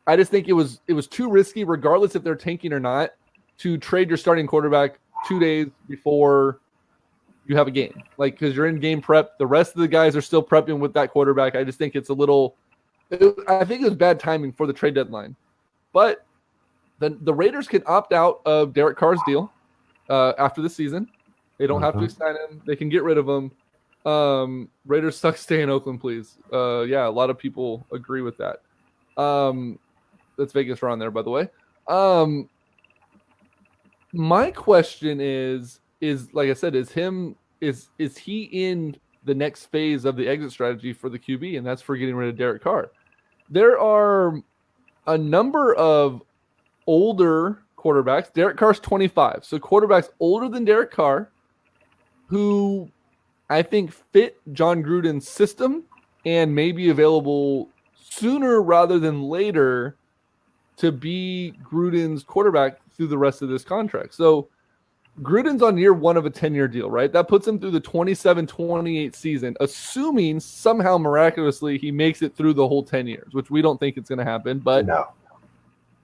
I just think it was too risky, regardless if they're tanking or not, to trade your starting quarterback 2 days before you have a game. Like, because you're in game prep. The rest of the guys are still prepping with that quarterback. I just think it's a little – I think it was bad timing for the trade deadline. But the Raiders can opt out of Derek Carr's deal after the season. They don't have to extend him. They can get rid of him. Raiders suck. Stay in Oakland, please. Yeah, a lot of people agree with that. That's Vegas are on there, by the way. My question is like I said, is he in the next phase of the exit strategy for the QB, and that's for getting rid of Derek Carr? There are a number of older quarterbacks. Derek Carr's 25, so quarterbacks older than Derek Carr who I think fit John Gruden's system and may be available sooner rather than later to be Gruden's quarterback through the rest of this contract. So Gruden's on year 1 of a 10-year deal, right? That puts him through the 27-28 season, assuming somehow miraculously he makes it through the whole 10 years, which we don't think it's going to happen. But no.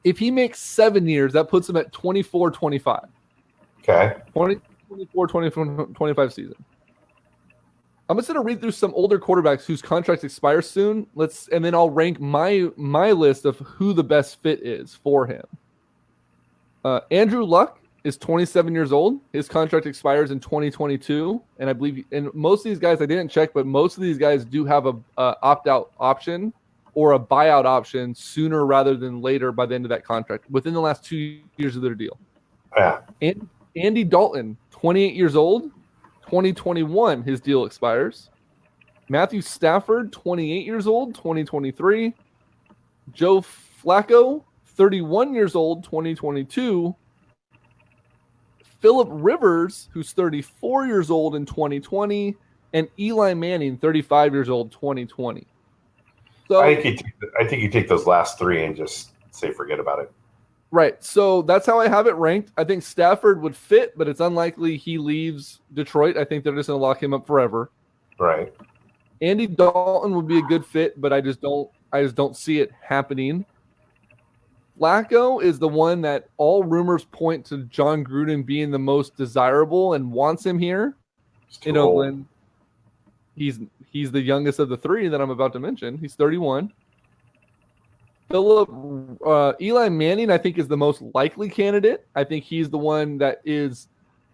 If he makes 7 years, that puts him at 24-25. Okay. 24-25 season. I'm just going to read through some older quarterbacks whose contracts expire soon. And then I'll rank my list of who the best fit is for him. Andrew Luck is 27 years old. His contract expires in 2022, and I believe, and most of these guys I didn't check, but most of these guys do have a opt-out option or a buyout option sooner rather than later by the end of that contract within the last 2 years of their deal. Yeah. And Andy Dalton, 28 years old. 2021, his deal expires. Matthew Stafford, 28 years old, 2023. Joe Flacco, 31 years old, 2022. Phillip Rivers, who's 34 years old in 2020. And Eli Manning, 35 years old, 2020. So I think you take those last 3 and just say forget about it. Right. So that's how I have it ranked. I think Stafford would fit, but it's unlikely he leaves Detroit. I think they're just going to lock him up forever. Right. Andy Dalton would be a good fit, but I just don't see it happening. Flacco is the one that all rumors point to John Gruden being the most desirable and wants him here in Oakland. He's the youngest of the 3 that I'm about to mention. He's 31. Eli Manning, I think, is the most likely candidate. I think he's the one that is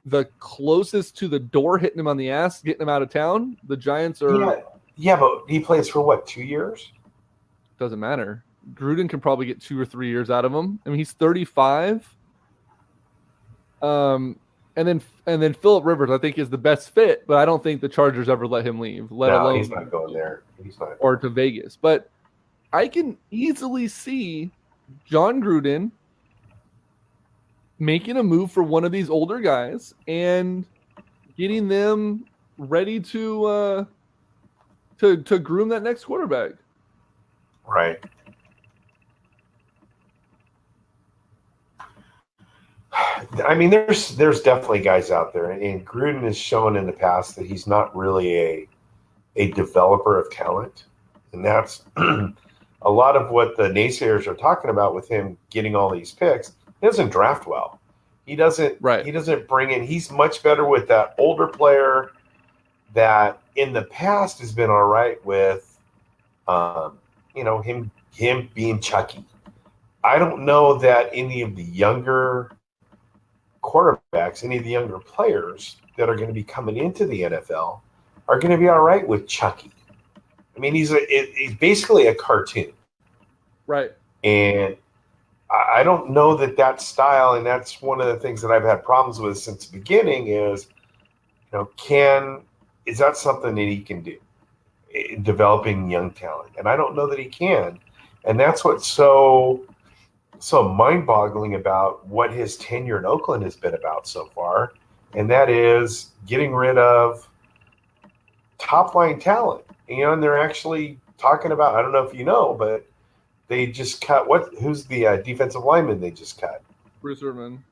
the closest to the door hitting him on the ass, getting him out of town. The Giants are... Yeah, but he plays for what, 2 years? Doesn't matter. Gruden can probably get 2 or 3 years out of him. I mean, he's 35. And then Phillip Rivers, I think, is the best fit, but I don't think the Chargers ever let him leave, alone he's not going there. He's not. Or to Vegas. But I can easily see John Gruden making a move for one of these older guys and getting them ready to groom that next quarterback. Right. I mean, there's definitely guys out there, and Gruden has shown in the past that he's not really a developer of talent, and that's a lot of what the naysayers are talking about with him getting all these picks. He doesn't draft well. He doesn't. Right. He doesn't bring in. He's much better with that older player that in the past has been all right with, him being Chucky. I don't know that any of the younger quarterbacks, any of the younger players that are going to be coming into the NFL are going to be all right with Chucky. I mean, he's basically a cartoon. Right. And I don't know that style, and that's one of the things that I've had problems with since the beginning is, is that something that he can do, developing young talent? And I don't know that he can. And that's what's so mind-boggling about what his tenure in Oakland has been about so far, and that is getting rid of top-line talent. And they're actually talking about, I don't know if you know, but they just cut who's the defensive lineman they just cut? Bruce Irvin.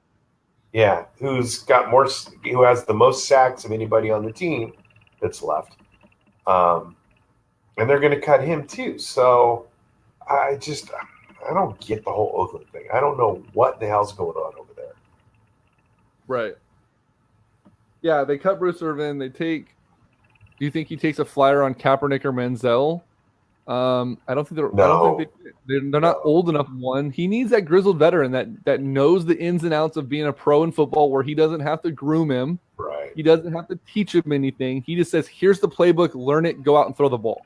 Yeah, who has the most sacks of anybody on the team that's left. And they're going to cut him too. So I don't get the whole Oakland thing. I don't know what the hell's going on over there. Right. Yeah, they cut Bruce Irvin. Do you think he takes a flyer on Kaepernick or Manziel? I don't think they're not old enough. One, he needs that grizzled veteran that knows the ins and outs of being a pro in football, where he doesn't have to groom him. Right. He doesn't have to teach him anything. He just says, "Here's the playbook. Learn it. Go out and throw the ball."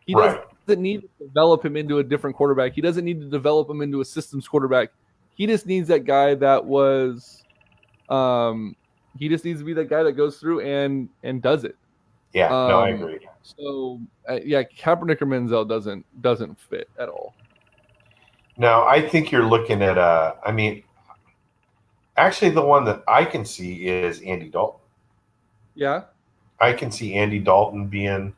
He doesn't need to develop him into a different quarterback. He doesn't need to develop him into a systems quarterback. He just needs that guy that was. He just needs to be that guy that goes through and does it. Yeah, no, I agree. So, Kaepernick or Manziel doesn't fit at all. No, I think you're looking at actually the one that I can see is Andy Dalton. Yeah. I can see Andy Dalton being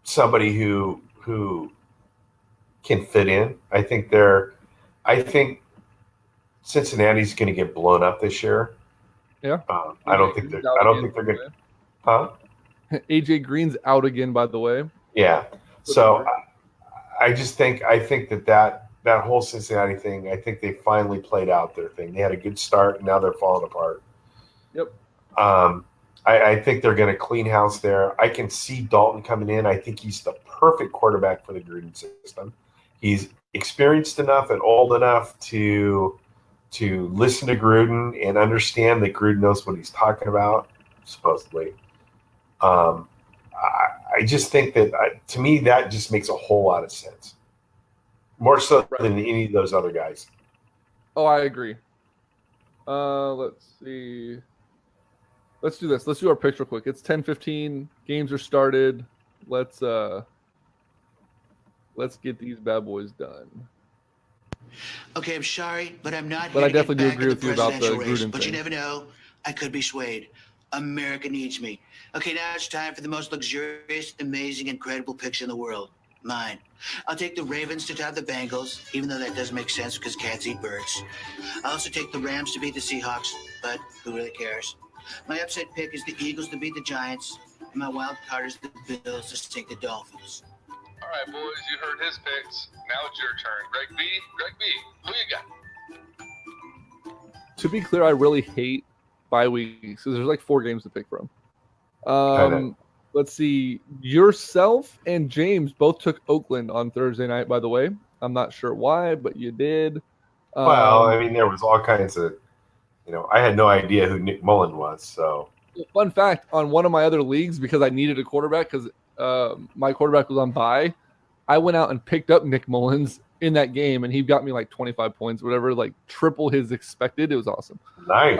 somebody who can fit in. I think Cincinnati's going to get blown up this year. Yeah. I don't think they're going to. Huh? AJ Green's out again, by the way. Yeah. So I think that whole Cincinnati thing, I think they finally played out their thing. They had a good start, and now they're falling apart. Yep. I think they're going to clean house there. I can see Dalton coming in. I think he's the perfect quarterback for the Gruden system. He's experienced enough and old enough to listen to Gruden and understand that Gruden knows what he's talking about, supposedly. I just think that, to me, that just makes a whole lot of sense. More so than any of those other guys. Oh, I agree. Let's see. Let's do this. Let's do our picks real quick. It's 10:15. Games are started. Let's get these bad boys done. Okay, I'm sorry, but I'm not. But I definitely do agree with you about the Gruden thing. But you never know. I could be swayed. America needs me. Okay, now it's time for the most luxurious, amazing, incredible picks in the world. Mine. I'll take the Ravens to top the Bengals, even though that doesn't make sense because cats eat birds. I'll also take the Rams to beat the Seahawks, but who really cares? My upset pick is the Eagles to beat the Giants, and my wild card is the Bills to sink the Dolphins. All right, boys, you heard his picks. Now it's your turn. Greg B, who you got? To be clear, I really hate bye weeks because there's like 4 games to pick from. Let's see. Yourself and James both took Oakland on Thursday night, by the way. I'm not sure why, but you did. Well, I mean, there was all kinds of, I had no idea who Nick Mullen was. So, fun fact, on one of my other leagues, because I needed a quarterback because my quarterback was on bye, I went out and picked up Nick Mullins in that game, and he got me like 25 points, whatever, like triple his expected. It was awesome. Nice.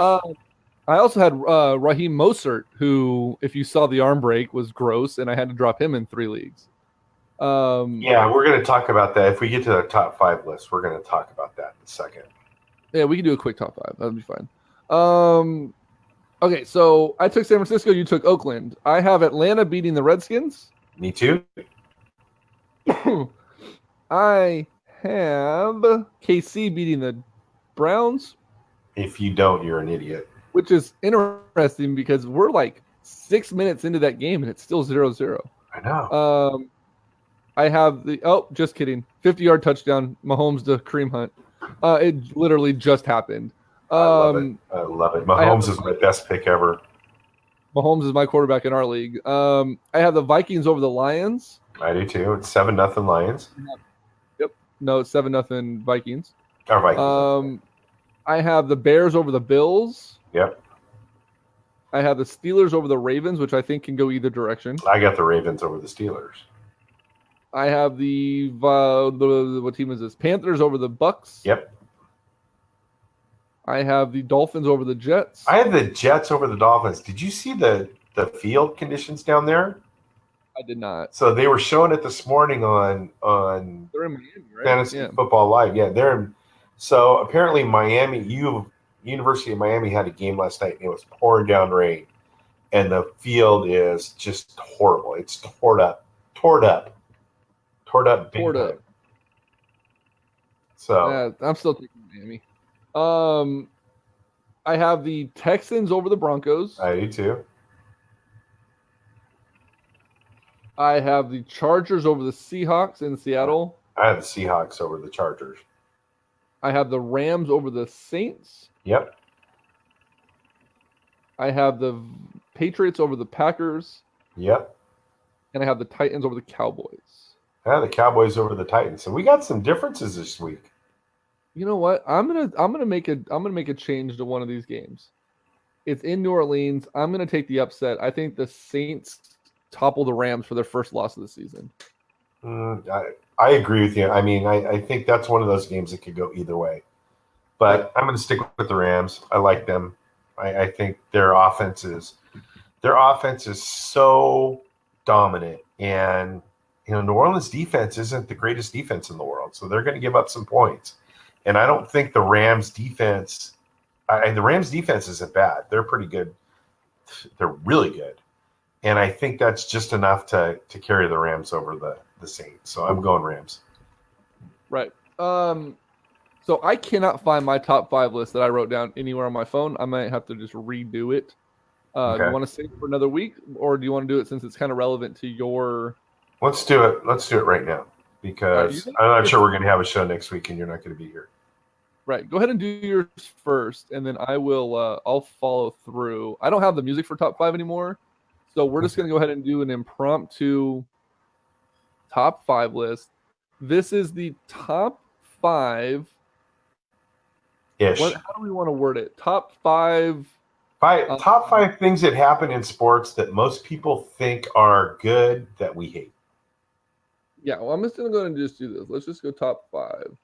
I also had Raheem Mostert, who, if you saw the arm break, was gross, and I had to drop him in 3 leagues. Yeah, we're going to talk about that. If we get to the top 5 list, we're going to talk about that in a second. Yeah, we can do a quick top 5. That would be fine. Okay, so I took San Francisco. You took Oakland. I have Atlanta beating the Redskins. Me too. I have KC beating the Browns, If you don't, you're an idiot. which is interesting because we're like 6 minutes into that game and it's still 0-0. I know. I have just kidding. 50-yard touchdown, Mahomes to Kareem Hunt. It literally just happened. I love it. I love it. Mahomes is my best pick ever. Mahomes is my quarterback in our league. I have the Vikings over the Lions. I do too. It's 7-0 Lions. Yep. No, it's 7-0 Vikings. Or Vikings. I have the Bears over the Bills. Yep. I have the Steelers over the Ravens, which I think can go either direction. I got the Ravens over the Steelers. I have the what team is this? Panthers over the Bucks. Yep. I have the Dolphins over the Jets. I had the Jets over the Dolphins. Did you see the field conditions down there? I did not. So they were showing it this morning on They're in Miami, right? Fantasy Football Live. Yeah, they're in. So apparently University of Miami had a game last night and it was pouring down rain. And the field is just horrible. It's tore up. Big time. So I'm still taking Miami. I have the Texans over the Broncos. I do too. I have the Chargers over the Seahawks in Seattle. I have the Seahawks over the Chargers. I have the Rams over the Saints. Yep. I have the Patriots over the Packers. Yep. And I have the Titans over the Cowboys. I have the Cowboys over the Titans. So we got some differences this week. You know what? I'm gonna make a change to one of these games. It's in New Orleans. I'm gonna take the upset. I think the Saints topple the Rams for their first loss of the season. I agree with you. I mean, I think that's one of those games that could go either way. But I'm going to stick with the Rams. I like them. I think their offense is so dominant, and New Orleans defense isn't the greatest defense in the world, so they're going to give up some points. And I don't think the Rams defense isn't bad. They're pretty good. They're really good. And I think that's just enough to carry the Rams over the Saints. So I'm going Rams. Right. So I cannot find my top 5 list that I wrote down anywhere on my phone. I might have to just redo it. Okay. Do you want to save it for another week, or do you want to do it since it's kind of relevant to your? Let's do it. Let's do it right now because I'm not sure we're going to have a show next week, and you're not going to be here. Right. Go ahead and do yours first, and then I will. I'll follow through. I don't have the music for top 5 anymore, so we're just going to go ahead and do an impromptu top 5 list. This is the top 5. Ish. How do we want to word it? Top 5. Top 5 things that happen in sports that most people think are good that we hate. Yeah, well, I'm just going to go ahead and just do this. Let's just go top 5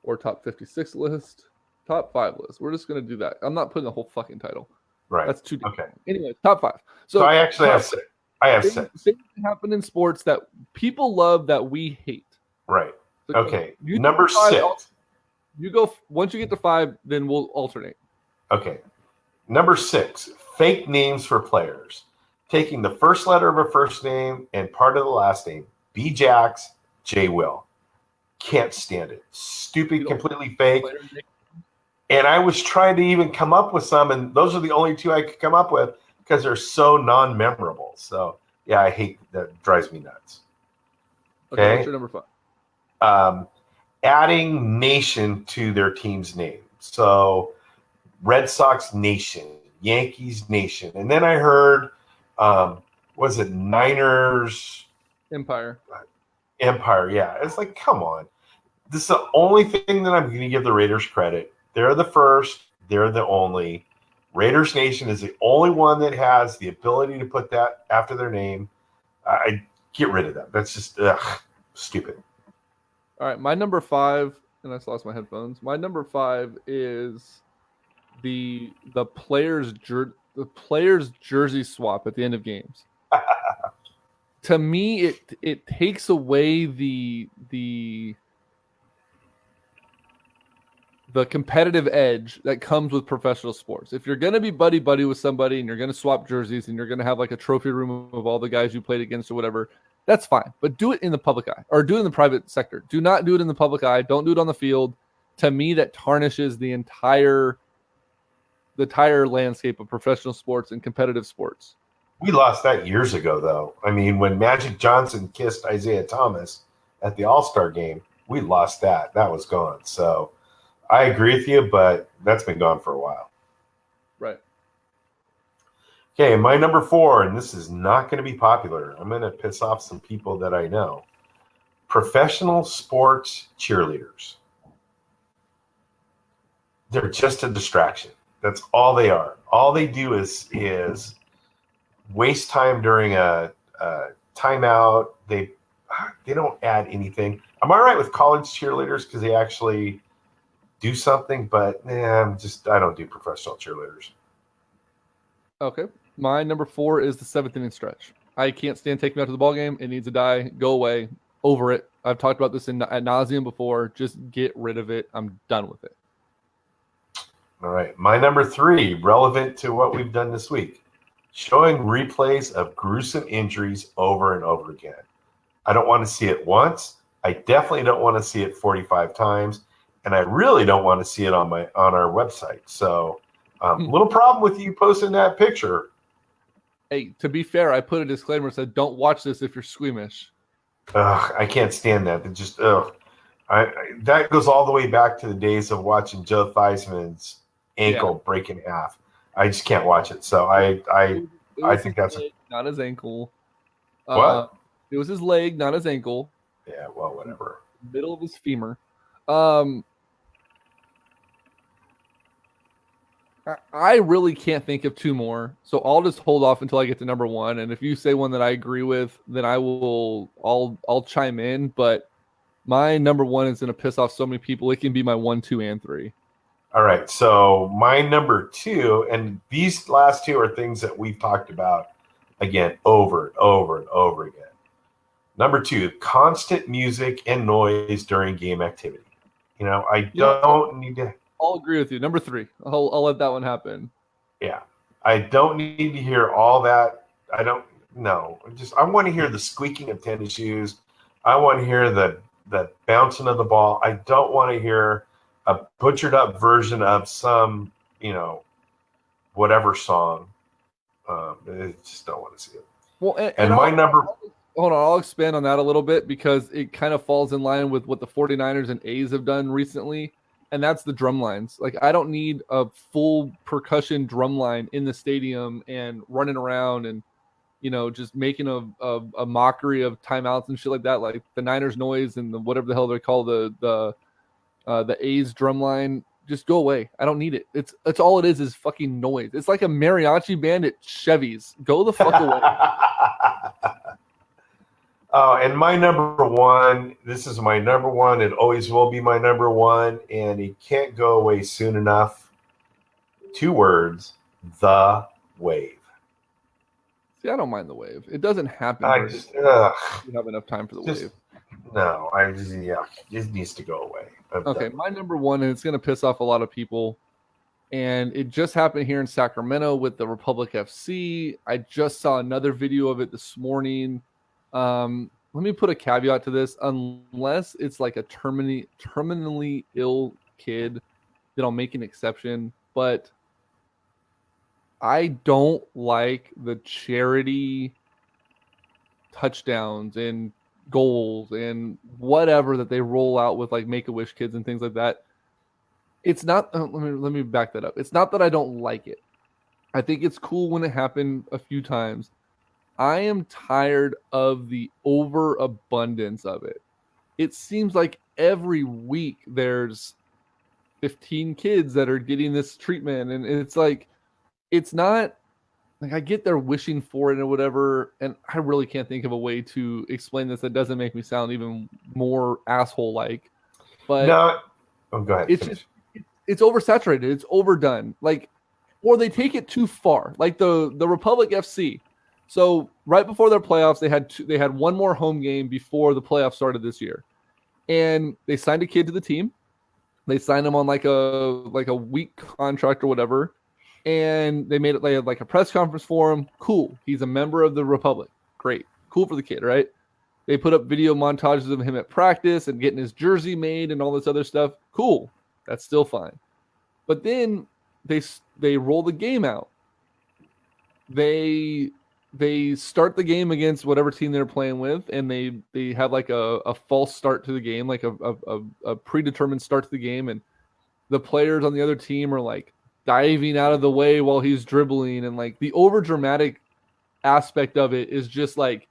or top 56 list, top 5 list. We're just going to do that. I'm not putting the whole fucking title. Right. That's too okay. Anyway, top 5. So I actually have 6. I have 6. Things that happen in sports that people love that we hate. Right. So okay. Number 6. You go once you get to 5, then we'll alternate. Okay. Number 6, fake names for players. Taking the first letter of a first name and part of the last name. B. Jax, J. Will. Can't stand it. Stupid, completely fake. And I was trying to even come up with some, and those are the only 2 I could come up with because they're so non-memorable. So, yeah, I hate that. Drives me nuts. Okay, what's your number 5? Adding nation to their team's name. So, Red Sox Nation, Yankees Nation. And then I heard, was it Niners? Empire, yeah. It's like, come on. This is the only thing that I'm going to give the Raiders credit. They're the first. They're the only. Raiders Nation is the only one that has the ability to put that after their name. I get rid of that. That's just stupid. All right, my number 5, and I just lost my headphones. My number 5 is the players' jersey swap at the end of games. To me, it takes away the competitive edge that comes with professional sports. If you're going to be buddy with somebody and you're going to swap jerseys and you're going to have like a trophy room of all the guys you played against or whatever, that's fine. But do it in the public eye or do it in the private sector. Do not do it in the public eye. Don't do it on the field. to me, that tarnishes the entire landscape of professional sports and competitive sports. We lost that years ago, though. I mean, when Magic Johnson kissed Isaiah Thomas at the All-Star game, we lost that. That was gone. So I agree with you, but that's been gone for a while. Right. Okay, my number 4, and this is not going to be popular. I'm going to piss off some people that I know. Professional sports cheerleaders. They're just a distraction. That's all they are. All they do is waste time during a timeout. They don't add anything. I'm all right with college cheerleaders because they actually do something, but I don't do professional cheerleaders. Okay. My number 4 is the 7th inning stretch. I can't stand taking me out to the ball game. It needs to die. Go away. Over it. I've talked about this ad nauseum before. Just get rid of it. I'm done with it. All right. My number 3, relevant to what we've done this week, showing replays of gruesome injuries over and over again. I don't want to see it once. I definitely don't want to see it 45 times. And I really don't want to see it on our website. So little problem with you posting that picture. Hey, to be fair, I put a disclaimer that said, don't watch this if you're squeamish. I can't stand that. It just, that goes all the way back to the days of watching Joe Theismann's ankle break in half. I just can't watch it. So I think that's not his ankle. What? It was his leg, not his ankle. Yeah, well, whatever. Middle of his femur. I really can't think of 2 more, so I'll just hold off until I get to number 1. And if you say one that I agree with, then I'll chime in. But my number 1 is going to piss off so many people. It can be my 1, 2, and 3. All right. So my number 2, and these last 2 are things that we've talked about again over and over and over again. Number 2, constant music and noise during game activity. I don't need to. I'll agree with you. Number 3. I'll let that one happen. Yeah. I don't need to hear all that. I don't know. I want to hear the squeaking of tennis shoes. I want to hear the bouncing of the ball. I don't want to hear a butchered up version of some, whatever song. I just don't want to see it. Well, and my number. Hold on, I'll expand on that a little bit because it kind of falls in line with what the 49ers and A's have done recently. And that's the drum lines. Like, I don't need a full percussion drum line in the stadium and running around and, just making a mockery of timeouts and shit like that. Like the Niners noise and the whatever the hell they call the A's drum line. Just go away. I don't need it. It's all it is fucking noise. It's like a mariachi band at Chevy's. Go the fuck away. And my number 1, this is my number 1. It always will be my number 1, and it can't go away soon enough. 2 words, the wave. See, I don't mind the wave. It doesn't happen. I just you have enough time for the wave. No, it needs to go away. Okay, my number 1, and it's going to piss off a lot of people, and it just happened here in Sacramento with the Republic FC. I just saw another video of it this morning. Let me put a caveat to this. Unless it's like a terminally ill kid, then I'll make an exception. But I don't like the charity touchdowns and goals and whatever that they roll out with like Make-A-Wish kids and things like that. It's not, let me back that up. It's not that I don't like it. I think it's cool when it happened a few times. I am tired of the overabundance of it. It seems like every week there's 15 kids that are getting this treatment. And it's like, it's not like I get they're wishing for it or whatever. And I really can't think of a way to explain this that doesn't make me sound even more asshole-like. But no, go ahead. It's oversaturated. It's overdone. Like, or they take it too far. Like the Republic FC. So right before their playoffs, they had one more home game before the playoffs started this year, and they signed a kid to the team. They signed him on like a week contract or whatever, and they had like a press conference for him. Cool, he's a member of the Republic. Great, cool for the kid, right? They put up video montages of him at practice and getting his jersey made and all this other stuff. Cool. That's still fine. But then they roll the game out. They start the game against whatever team they're playing with, and they have like a false start to the game, like a predetermined start to the game, and the players on the other team are like diving out of the way while he's dribbling, and like the over dramatic aspect of it is just like,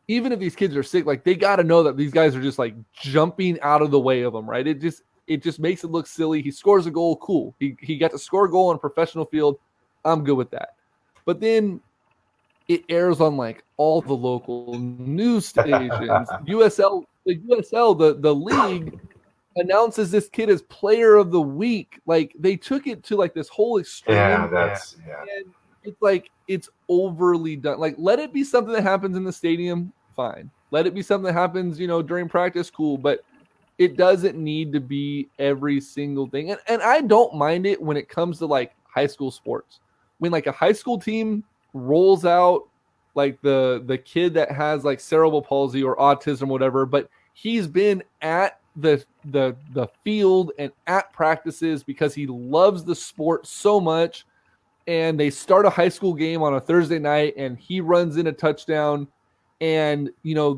even if these kids are sick, like they got to know that these guys are just like jumping out of the way of them, right? It just makes it look silly. He scores a goal, cool. He got to score a goal on a professional field. I'm good with that. But then it airs on like all the local news stations. the league announces this kid as player of the week. Like they took it to like this whole extreme. Yeah, And it's like it's overly done. Like let it be something that happens in the stadium, fine. Let it be something that happens, during practice, cool. But it doesn't need to be every single thing. And I don't mind it when it comes to like high school sports. When like a high school team rolls out like the kid that has like cerebral palsy or autism or whatever, but he's been at the field and at practices because he loves the sport so much, and they start a high school game on a Thursday night and he runs in a touchdown and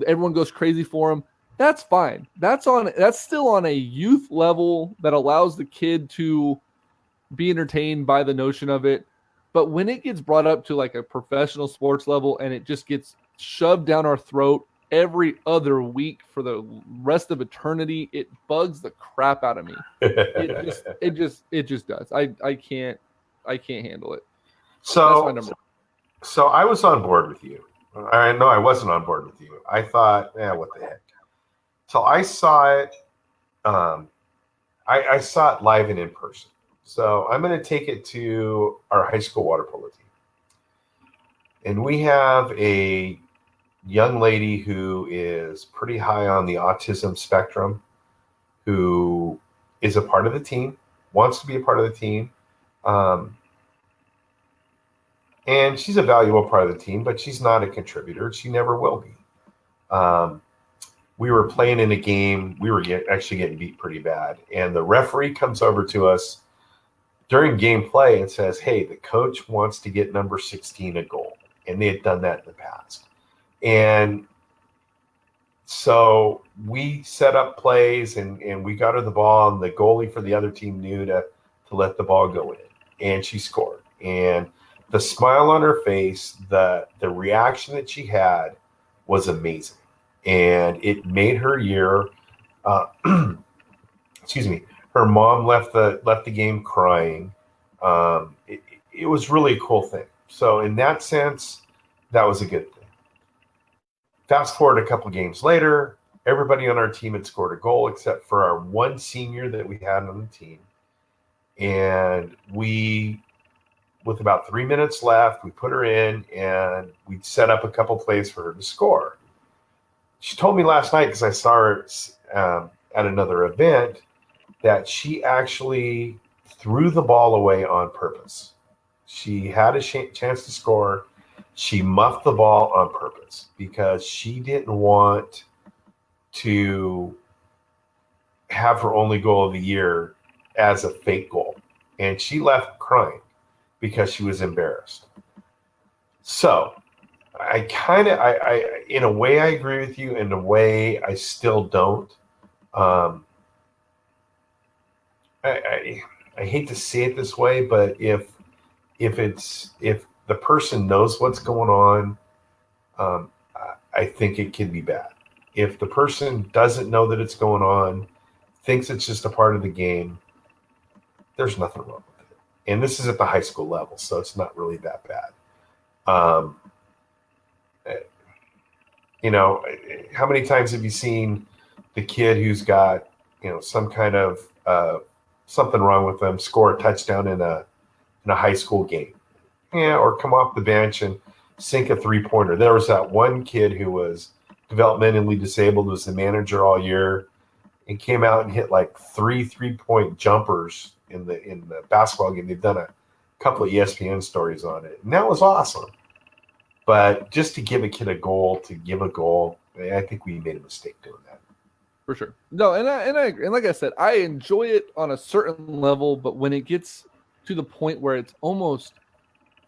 everyone goes crazy for him. That's fine. That's still on a youth level that allows the kid to be entertained by the notion of it. But when it gets brought up to like a professional sports level and it just gets shoved down our throat every other week for the rest of eternity, it bugs the crap out of me. It just does. I can't handle it. That's my number. So I was on board with you. I know I wasn't on board with you. I thought, what the heck? So I saw it. I saw it live and in person. So I'm going to take it to our high school water polo team. And we have a young lady who is pretty high on the autism spectrum, who is a part of the team, wants to be a part of the team. And she's a valuable part of the team, but she's not a contributor. She never will be. We were playing in a game. We were actually getting beat pretty bad. And the referee comes over to us during game play and says, hey, the coach wants to get number 16 a goal. And they had done that in the past. And so we set up plays and we got her the ball, and the goalie for the other team knew to let the ball go in. And she scored. And the smile on her face, the reaction that she had was amazing. And it made her year. Excuse me. Her mom left the game crying. It was really a cool thing. So in that sense, that was a good thing. Fast forward a couple games later, everybody on our team had scored a goal except for our one senior that we had on the team. And we, with about 3 minutes left, we put her in and we set up a couple plays for her to score. She told me last night, because I saw her at another event, that she actually threw the ball away on purpose. She had a chance to score. She muffed the ball on purpose because she didn't want to have her only goal of the year as a fake goal. And she left crying because she was embarrassed. So I in a way I agree with you, in a way I still don't. I hate to say it this way, but if the person knows what's going on, I think it can be bad. If the person doesn't know that it's going on, thinks it's just a part of the game, there's nothing wrong with it. And this is at the high school level, so it's not really that bad. How many times have you seen the kid who's got, some kind of something wrong with them score a touchdown in a high school game? Or come off the bench and sink a three-pointer. There was that one kid who was developmentally disabled, was the manager all year, and came out and hit like 3 3-point jumpers in the basketball game. They've done a couple of ESPN stories on it, and that was awesome. But just to give a kid a goal, I think we made a mistake doing that. For sure. No, and like I said, I enjoy it on a certain level, but when it gets to the point where it's almost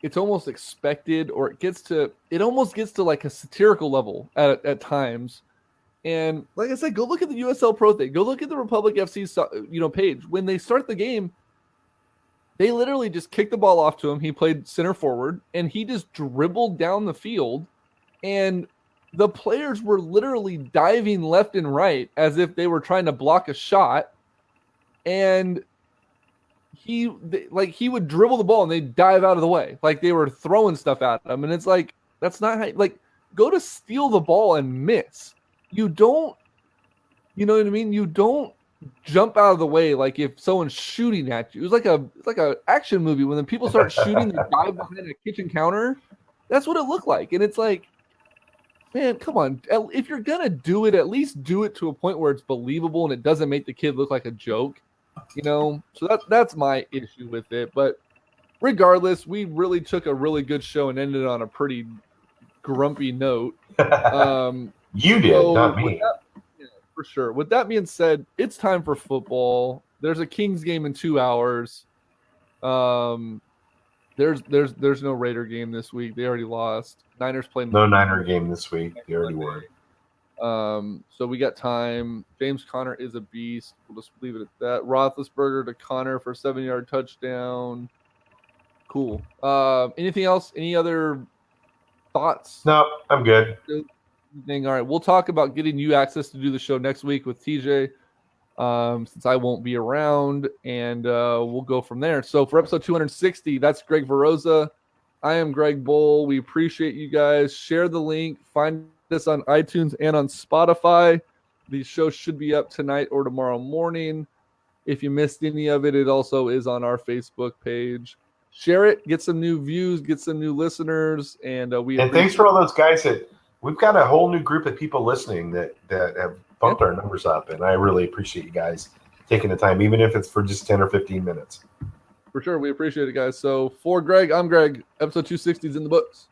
expected, or it almost gets to like a satirical level at times. And like I said, go look at the USL Pro thing. Go look at the Republic FC page. When they start the game, they literally just kicked the ball off to him. He played center forward, and he just dribbled down the field, and the players were literally diving left and right as if they were trying to block a shot. And he would dribble the ball and they'd dive out of the way. Like they were throwing stuff at him. And it's like, that's not how, like, go to steal the ball and miss. You don't, you know what I mean? You don't jump out of the way like if someone's shooting at you. It's like a action movie when the people start shooting, they dive behind a kitchen counter. That's what it looked like. And it's like, man, come on. If you're going to do it, at least do it to a point where it's believable and it doesn't make the kid look like a joke, So that's my issue with it. But regardless, we really took a really good show and ended on a pretty grumpy note. You did, not me. For sure. With that being said, it's time for football. There's a Kings game in 2 hours. There's no Raider game this week. They already lost. Niners playing. No Niner game this week. They already won. So we got time. James Conner is a beast. We'll just leave it at that. Roethlisberger to Conner for a 7-yard touchdown. Cool. Anything else? Any other thoughts? No, I'm good. All right. We'll talk about getting you access to do the show next week with TJ. Since I won't be around, and we'll go from there. So for episode 260, that's Greg Veroza. I am Greg Bowl. We appreciate you guys. Share the link. Find us on iTunes and on Spotify. These shows should be up tonight or tomorrow morning. If you missed any of it, it also is on our Facebook page. Share it. Get some new views. Get some new listeners. And thanks for all those guys we've got a whole new group of people listening that have bumped our numbers up, and I really appreciate you guys taking the time, even if it's for just 10 or 15 minutes. For sure. We appreciate it, guys. So for Greg, I'm Greg. Episode 260 is in the books.